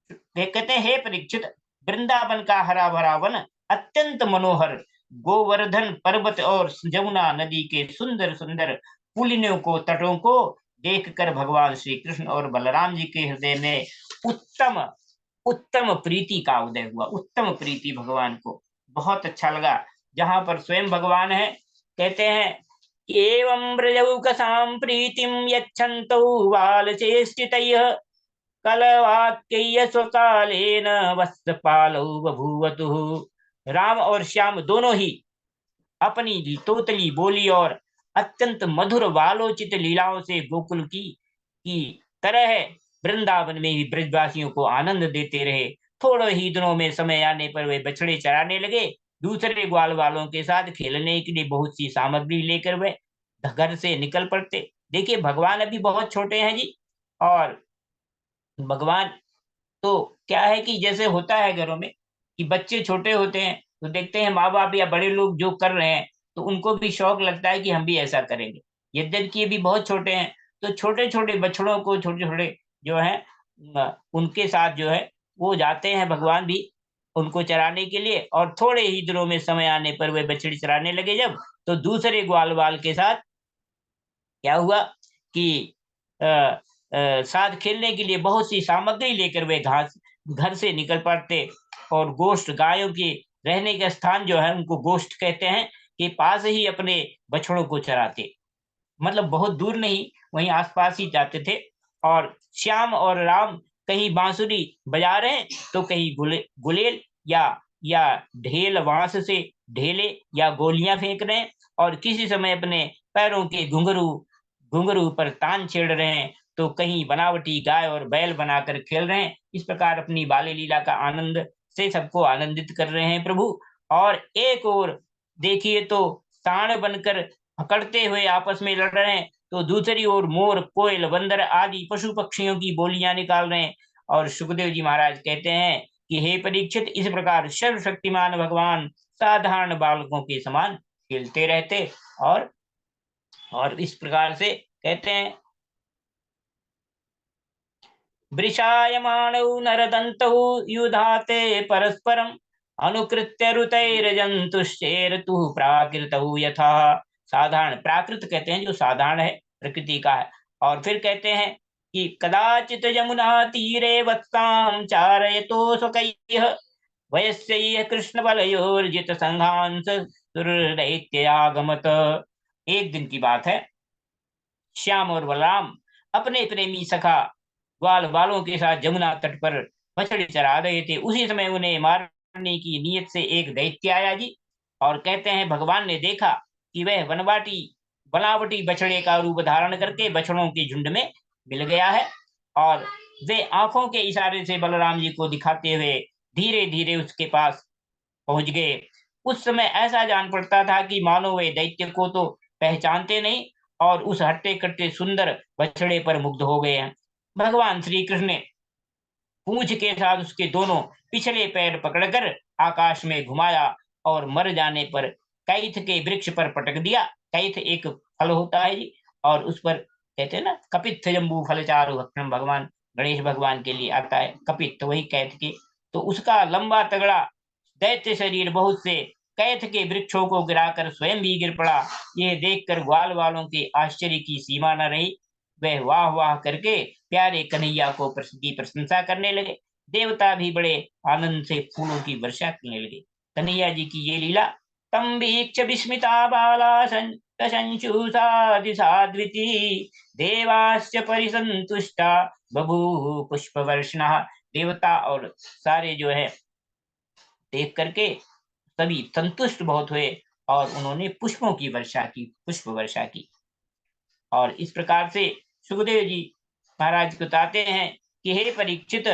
वे कहते हैं, हे परीक्षित, वृंदावन का हरा भरा वन अत्यंत मनोहर, गोवर्धन पर्वत और जमुना नदी के सुंदर सुंदर पुलिनों को, तटों को देखकर भगवान श्री कृष्ण और बलराम जी के हृदय में उत्तम उत्तम प्रीति का उदय हुआ। उत्तम प्रीति भगवान को बहुत अच्छा लगा। जहां पर स्वयं भगवान है, कहते हैं एवं ब्रजौकसां प्रीतिं यच्छन्तौ बालचेष्टितैः कलवाक्य स्वकालेन वत्सपालौ बभूवतुः। राम और श्याम दोनों ही अपनी तोतली बोली और अत्यंत मधुर बालोचित लीलाओं से गोकुल की तरह वृंदावन में भी ब्रजवासियों को आनंद देते रहे। थोड़े ही दिनों में समय आने पर वे बछड़े चराने लगे। दूसरे ग्वाल वालों के साथ खेलने के लिए बहुत सी सामग्री लेकर वे घर से निकल पड़ते। देखिए, भगवान अभी बहुत छोटे हैं जी। और भगवान तो क्या है कि जैसे होता है घरों में कि बच्चे छोटे होते हैं तो देखते हैं माँ बाप या बड़े लोग जो कर रहे हैं तो उनको भी शौक लगता है कि हम भी ऐसा करेंगे। यद्यपि ये भी बहुत छोटे हैं तो छोटे छोटे बछड़ों को, छोटे छोटे जो है उनके साथ जो है वो जाते हैं भगवान भी उनको चराने के लिए। और थोड़े ही दिनों में समय आने पर वे बछड़ी चराने लगे जब, तो दूसरे ग्वाल वाल के साथ क्या हुआ कि साथ खेलने के लिए बहुत सी सामग्री लेकर वे घर से निकल पड़ते और गोष्ठ, गायों के रहने का स्थान जो है उनको गोष्ठ कहते हैं, के पास ही अपने बछड़ों को चराते। मतलब बहुत दूर नहीं, वहीं आसपास ही जाते थे। और श्याम और राम कहीं बांसुरी बजा रहे हैं तो कहीं गुलेल या ढेल, बांस से ढेले या गोलियां फेंक रहे हैं और किसी समय अपने पैरों के घुंघरू पर तान छेड़ रहे हैं तो कहीं बनावटी गाय और बैल बनाकर खेल रहे हैं। इस प्रकार अपनी बाल्य लीला का आनंद से सबको आनंदित कर रहे हैं प्रभु। और एक और देखिए तो सांड बनकर पकड़ते हुए आपस में लड़ रहे हैं, तो दूसरी ओर मोर, कोयल, बंदर आदि पशु पक्षियों की बोलियां निकाल रहे हैं। और सुखदेव जी महाराज कहते हैं कि हे परीक्षित, इस प्रकार सर्वशक्तिमान भगवान साधारण बालकों के समान खेलते रहते। और इस प्रकार से कहते हैं, वृषायमाणौ नरदन्तौ युधाते परस्परम् अनुकृत्य ऋतैर्जन्तुश्चेरतुः प्राकृतौ यथा। साधारण, प्राकृत कहते हैं जो साधारण है, प्रकृति का है। और फिर कहते हैं कि कदाचित यमुना तीरे वत्सां चारयतो स्वकैः वयस्यैः कृष्ण बलयोर्जित संघांस दुर्दैत्यागमत। एक दिन की बात है, श्याम और बलराम अपने प्रेमी सखा ग्वाल बालों के साथ जमुना तट पर बछड़े चरा रहे थे। उसी समय उन्हें मारने की नीयत से एक दैत्य आया जी। और कहते हैं भगवान ने देखा कि वह बनावटी बछड़े का रूप धारण करके बछड़ों के झुंड में मिल गया है। और वे आंखों के इशारे से बलराम जी को दिखाते हुए धीरे धीरे उसके पास पहुंच गए। उस समय ऐसा जान पड़ता था कि मानो वे दैत्य को तो पहचानते नहीं और उस हट्टे कट्टे सुंदर बछड़े पर मुग्ध हो गए हैं। भगवान श्री कृष्ण ने पूंछ के साथ उसके दोनों पिछले पैर पकड़कर आकाश में घुमाया और मर जाने पर कैथ के वृक्ष पर पटक दिया। कैथ एक फल होता है जी, और उस पर कहते हैं ना, कपित्थ जम्बू फल चारु भक्षण, भगवान गणेश भगवान के लिए आता है कपित्थ, वही कैथ के। तो उसका लंबा तगड़ा दैत्य शरीर बहुत से कैथ के वृक्षों को गिराकर स्वयं भी गिर पड़ा। ये देखकर ग्वाल वालों के आश्चर्य की सीमा न रही। वह वाह वाह करके प्यारे कन्हैया को की प्रशंसा करने लगे। देवता भी बड़े आनंद से फूलों की वर्षा करने लगे। कन्हैया जी की ये लीला तम वीक्ष विस्मिता बाला संशुषादिशाद्विती देवाश्च परिसंतुष्टा बभूव पुष्पवर्षणः। देवता और सारे जो है देख करके सभी संतुष्ट बहुत हुए और उन्होंने पुष्पों की वर्षा की, पुष्प वर्षा की। और इस प्रकार से सुखदेव जी महाराज बताते हैं कि हे परीक्षित,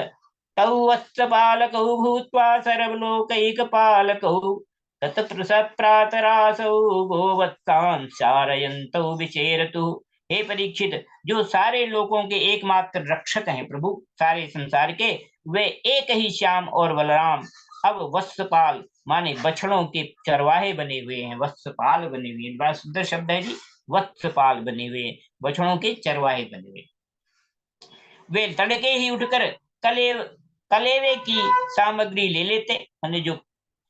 तौ वत्सपालकौ भूत्वा सर्वलोकैकपालकौ तत्प्रसप्रातरासौ गोवत्सान् चारयन्तौ विचेरतुः। हे परीक्षित, जो सारे लोगों के एकमात्र रक्षक हैं प्रभु सारे संसार के, वे एक ही श्याम और बलराम अब वत्सपाल माने बछड़ों के चरवाहे बने हुए हैं। वत्सपाल बने हुए हैं, बड़ा सुंदर शब्द है जी, वत्सपाल बने हुए, बछड़ों के चरवाहे बने हुए। वे तड़के ही उठकर कलेवे की सामग्री ले लेते, माने जो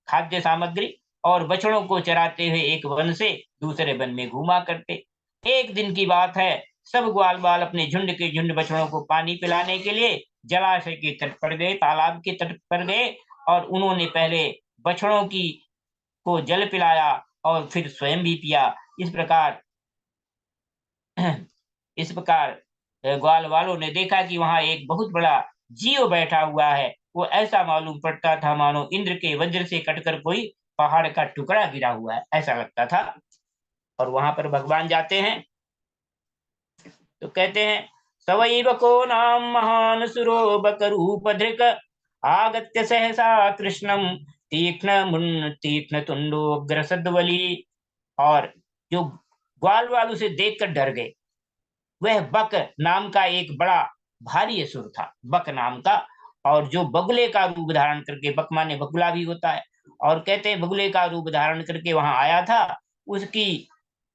खाद्य सामग्री, और बछड़ों को चराते हुए एक वन से दूसरे वन में घूमा करते। एक दिन की बात है, सब ग्वाल बाल अपने झुंड के झुंड बछड़ों को पानी पिलाने के लिए जलाशय के तट पर गए, तालाब के तट पर गए, और उन्होंने पहले बछड़ों की को जल पिलाया और फिर स्वयं भी पिया। इस प्रकार ग्वाल वालों ने देखा कि वहां एक बहुत बड़ा जीव बैठा हुआ है। वो ऐसा मालूम पड़ता था मानो इंद्र के वज्र से कटकर कोई पहाड़ का टुकड़ा गिरा हुआ है, ऐसा लगता था। और वहां पर भगवान जाते हैं तो कहते हैं, सवैव को नाम महान सुरो बकरूपधृक आगत्य सहसा कृष्णम तीक्ष्ण तुंडोग्र सद्वली। और जो ग्वाल वालों से देखकर डर गए, वह बक नाम का एक बड़ा भारी असुर था, बक नाम का, और जो बगुले का रूप धारण करके, बक माने बगुला भी होता है, और कहते हैं बगुले का रूप धारण करके वहां आया था। उसकी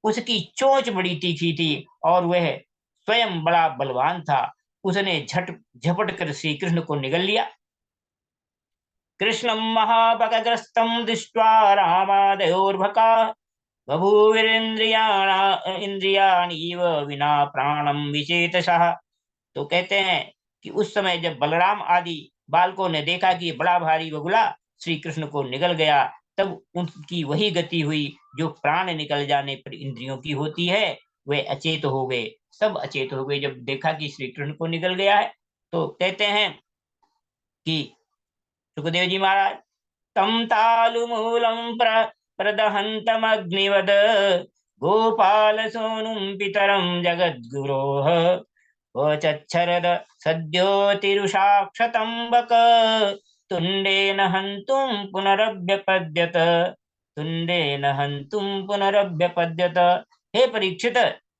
उसकी चोंच बड़ी तीखी थी और वह स्वयं बड़ा बलवान था। उसने झपट कर श्री कृष्ण को निगल लिया। कृष्णं महाबकग्रस्तं दृष्ट्वा रामादयोर्भका इंद्रियाणीव विना प्राणम विचेतसः। तो कहते हैं कि उस समय जब बलराम आदि बालकों ने देखा कि बड़ा भारी बगुला श्री कृष्ण को निगल गया, तब उनकी वही गति हुई जो प्राण निकल जाने पर इंद्रियों की होती है। वे अचेत हो गए, सब अचेत हो गए जब देखा कि श्री कृष्ण को निगल गया है। तो कहते हैं कि सुखदेव जी महाराज, तम तालुमूलम प्रदहन्तमग्निवद गोपाल सोनुम पितरम जगद्गुरोः वचच्छरद सद्योतिरुषाक्षतम्बक तुंडेन हन्तुं पुनरभ्यपद्यत। हे परीक्षित,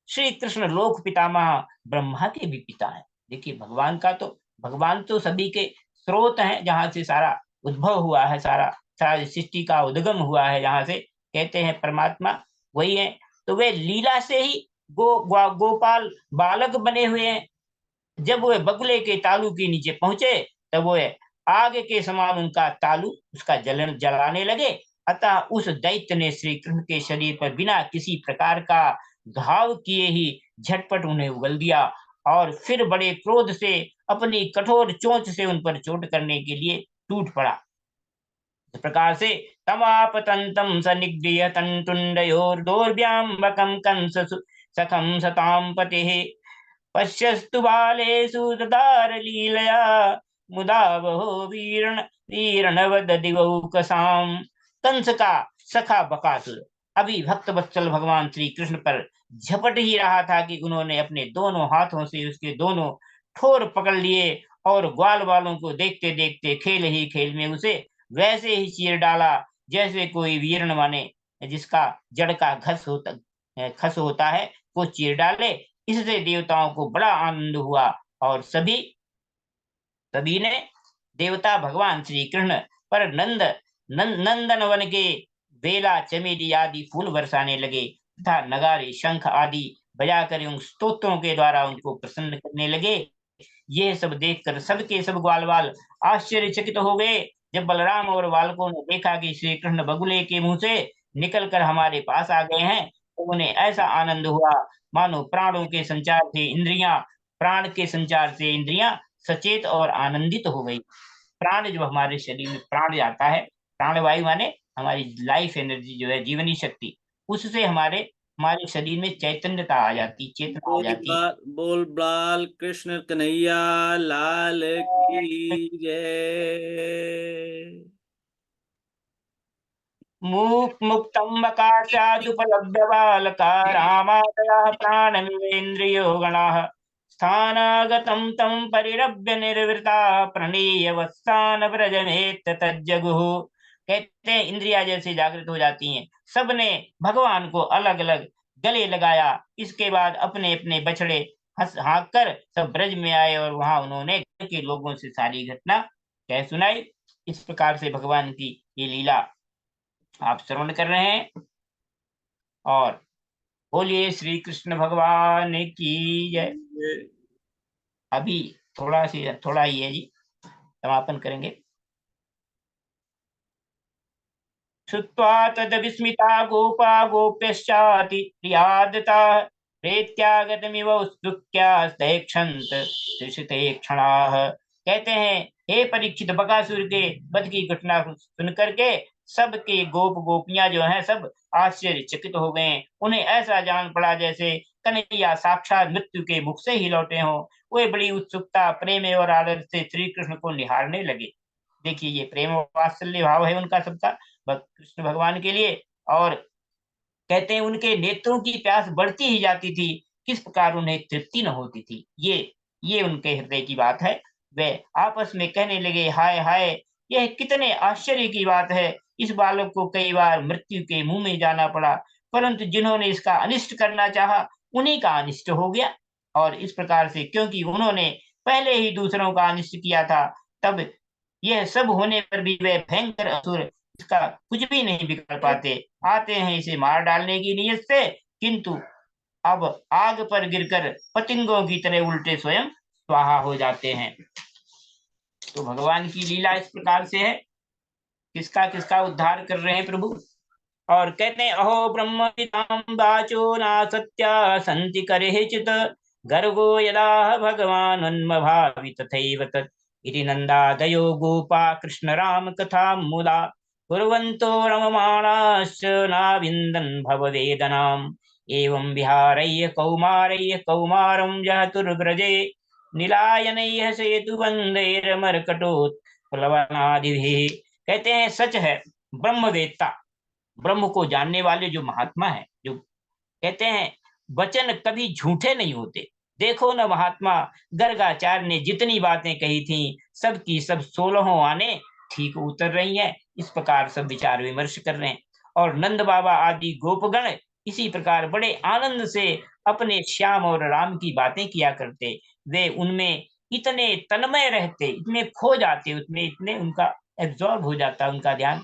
श्री कृष्ण लोक पितामह ब्रह्मा के भी पिता है। देखिए भगवान तो सभी के स्रोत हैं, जहां से सारा उद्भव हुआ है, सारा सृष्टि का उद्गम हुआ है, जहां से कहते हैं परमात्मा वही है। तो वे लीला से ही गोपाल बालक बने हुए हैं। जब वे बगुले के तालू के नीचे पहुंचे तब वो आग के समान उनका तालू उसका जलन जलाने लगे। अतः उस दैत्य ने श्री कृष्ण के शरीर पर बिना किसी प्रकार का घाव किए ही झटपट उन्हें उगल दिया और फिर बड़े क्रोध से अपनी कठोर चोंच से उन पर चोट करने के लिए टूट पड़ा। इस प्रकार से तमापतंतम सनिगृह्य तंतुंडयोर्दोर्भ्याम्बकं कंस सखम सताम पते पश्यस्तु बालेषु ददार लीलया मुदा बहो वीरणवददिवौकसाम। कंस का सखा बकासुर अभी भक्त वत्सल भगवान श्री कृष्ण पर झपट ही रहा था कि उन्होंने अपने दोनों हाथों से उसके दोनों ठोर पकड़ लिए और ग्वाल वालों को देखते देखते खेल ही खेल में उसे वैसे ही चीर डाला जैसे कोई वीरण माने जिसका जड़ का खस होता है वो चीर डाले। इससे देवताओं को बड़ा आनंद हुआ और सभी ने देवता भगवान श्री कृष्ण पर नंदन वन के बेला चमेली आदि फूल बरसाने लगे तथा नगारे शंख आदि बजाकर उन स्तोत्रों के द्वारा उनको प्रसन्न करने लगे। यह सब देखकर सबके सब ग्वाल बाल आश्चर्यचकित हो गए। जब बलराम और बालकों ने देखा कि श्री कृष्ण बगुले के मुंह से निकलकर हमारे पास आ गए हैं तो उन्हें ऐसा आनंद हुआ मानो प्राणों के संचार से इंद्रियां प्राण के संचार से इंद्रियां सचेत और आनंदित हो गई। प्राण जो हमारे शरीर में प्राण जाता है, प्राणवायु माने हमारी लाइफ एनर्जी जो है जीवनी शक्ति, उससे हमारे हमारे शरीर में चैतन्यता आ जाती, चेतना आ जाती। बोल बाल कृष्ण कन्हैया लाल की जय। मुक्तं बकाशादुपलभ्य बालका रामादयः प्राणमिवेन्द्रियो गणाः स्थानागतं तं परिरभ्य निर्वृता प्रणीय वत्सान व्रजमेत तज्जगुः। कहते हैं इंद्रिया जैसे जागृत हो जाती हैं। सबने भगवान को अलग अलग गले लगाया। इसके बाद अपने अपने बछड़े हाँक कर सब ब्रज में आए और वहां उन्होंने घर के लोगों से सारी घटना कह सुनाई। इस प्रकार से भगवान की ये लीला आप श्रवण कर रहे हैं। और बोलिए श्री कृष्ण भगवान की जय। अभी थोड़ा ही है जी, समापन करेंगे। श्रुत्वा तद्विस्मिता गोपा गोप्यश्चाति प्रियादता प्रेत्यागतमिव उत्सुक्यास्तैक्षन्त त्रिषिते क्षणाः। कहते हैं हे परीक्षित, बकासुर के वध की घटना सुन करके सबके गोप गोपियां जो हैं सब आश्चर्यचकित हो गए। उन्हें ऐसा जान पड़ा जैसे कन्हैया साक्षात मृत्यु के मुख से ही लौटे हों। वे बड़ी उत्सुकता प्रेम और आदर से श्री कृष्ण को निहारने लगे। देखिए ये प्रेम वात्सल्य भाव है उनका सबका कृष्ण भगवान के लिए। और कहते हैं उनके नेत्रों की प्यास बढ़ती ही जाती थी, किस प्रकार उन्हें तृप्ति न होती थी। ये उनके हृदय की बात है। वे आपस में कहने लगे, हाय हाय, यह कितने आश्चर्य की बात है। इस बालक को कई बार मृत्यु के मुंह में जाना पड़ा, परंतु जिन्होंने इसका अनिष्ट करना चाहा उन्हीं का अनिष्ट हो गया। और इस प्रकार से क्योंकि उन्होंने पहले ही दूसरों का अनिष्ट किया था, तब यह सब होने पर भी वे भयंकर असुर इसका कुछ भी नहीं बिगाड़ पाते। आते हैं इसे मार डालने की नीयत से, किंतु अब आग पर गिरकर पतंगों की तरह उल्टे स्वयं स्वाहा हो जाते हैं। तो भगवान की लीला इस प्रकार से है, किसका किसका उद्धार कर रहे हैं प्रभु। और कहते हैं अहो ब्रह्म वाचो ना सत्या संति करेचित गर्गो यदा भगवान भावी तथैव तत् इति नंदादयो गोपा कृष्ण राम कथा मुदा कुर्वन्तो रममाणाश्च नाविन्दन् भववेदनाम् एवं विहारय्य कौमारं जहतुर्व्रजे नीलायनैः सेतुबन्धैर्मर्कटोत्प्लवनादिभिः। कहते हैं सच है, ब्रह्मवेत्ता ब्रह्म को जानने वाले जो महात्मा है, जो कहते हैं वचन कभी झूठे नहीं होते। देखो न महात्मा गर्गाचार्य ने जितनी बातें कही थी सबकी सब 16 आने ठीक उतर रही हैं। इस प्रकार सब विचार विमर्श कर रहे हैं। और नंद बाबा आदि गोपगण इसी प्रकार बड़े आनंद से अपने श्याम और राम की बातें किया करते। वे उनमें इतने तन्मय रहते, इतने खो जाते, उसमें इतने उनका एब्जॉर्ब हो जाता उनका ध्यान,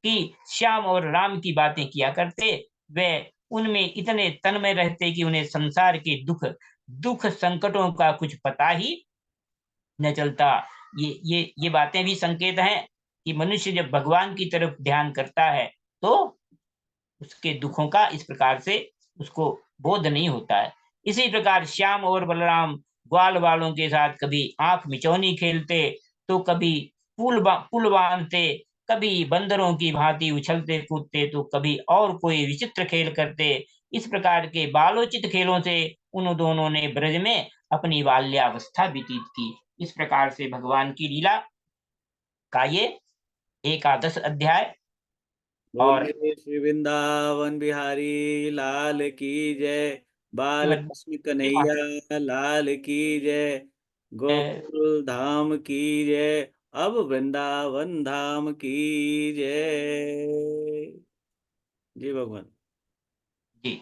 कि कि श्याम और राम की बातें किया करते, वे उनमें इतने तन्मय रहते कि उन्हें संसार के दुख संकटों का कुछ पता ही न चलता। ये बातें भी संकेत हैं कि मनुष्य जब भगवान की तरफ ध्यान करता है तो उसके दुखों का इस प्रकार से उसको बोध नहीं होता है। इसी प्रकार श्याम और बलराम ग्वाल वालों के साथ कभी आंख मिचौनी खेलते, तो कभी पुल बांधते, कभी बंदरों की भांति उछलते कूदते, तो कभी और कोई विचित्र खेल करते। इस प्रकार के बालोचित खेलों से उन दोनों ने ब्रज में अपनी बाल्यावस्था व्यतीत की। इस प्रकार से भगवान की लीला का ये 11 अध्याय। और बोलिए श्री वृंदावन बिहारी लाल की जय। बाल कृष्ण कन्हैया लाल की जय। गोकुल धाम की जय। अब वृंदावन धाम की जय। जी भगवान। जी।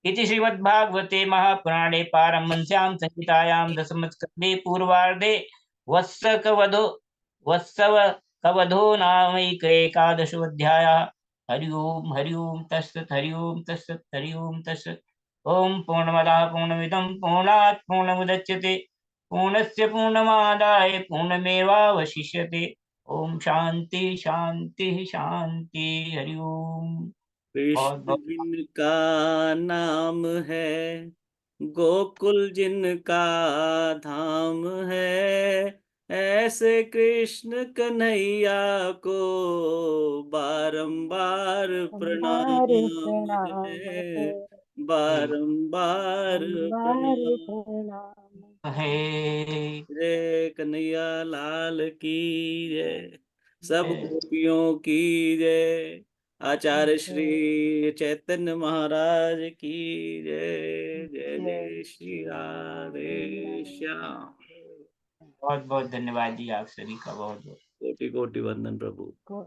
इति श्रीमद्भागवते महापुराणे पारमहंस्यां संहितायां दशमस्कन्धे पूर्वार्धे वत्सवकवधो नामैक एकादशोऽध्यायः। हरि ओम तत्सत् हरि ओम तत्सत् हरि ओम तत्सत्। ओम पूर्णमदः पूर्णमिदं पूर्णात् पूर्णमुदच्यते पूर्णस्य पूर्णमादाय पूर्णमेवावशिष्यते। ओम शांति शांति शांति। हरि ओम। बहुत कृष्ण बहुत जिनका नाम है, गोकुल जिनका धाम है, ऐसे कृष्ण कन्हैया को बारंबार बार प्रणाम प्रणाम है। है, बारंबार बार प्रणाम। प्रणाम। है। जय कन्हैया लाल की जय। सब गोपियों की जय। आचार्य श्री चैतन्य महाराज की जय। जय जय श्री राधे श्याम। बहुत बहुत धन्यवाद जी, आप सभी का बहुत बहुत कोटि कोटि वंदन प्रभु।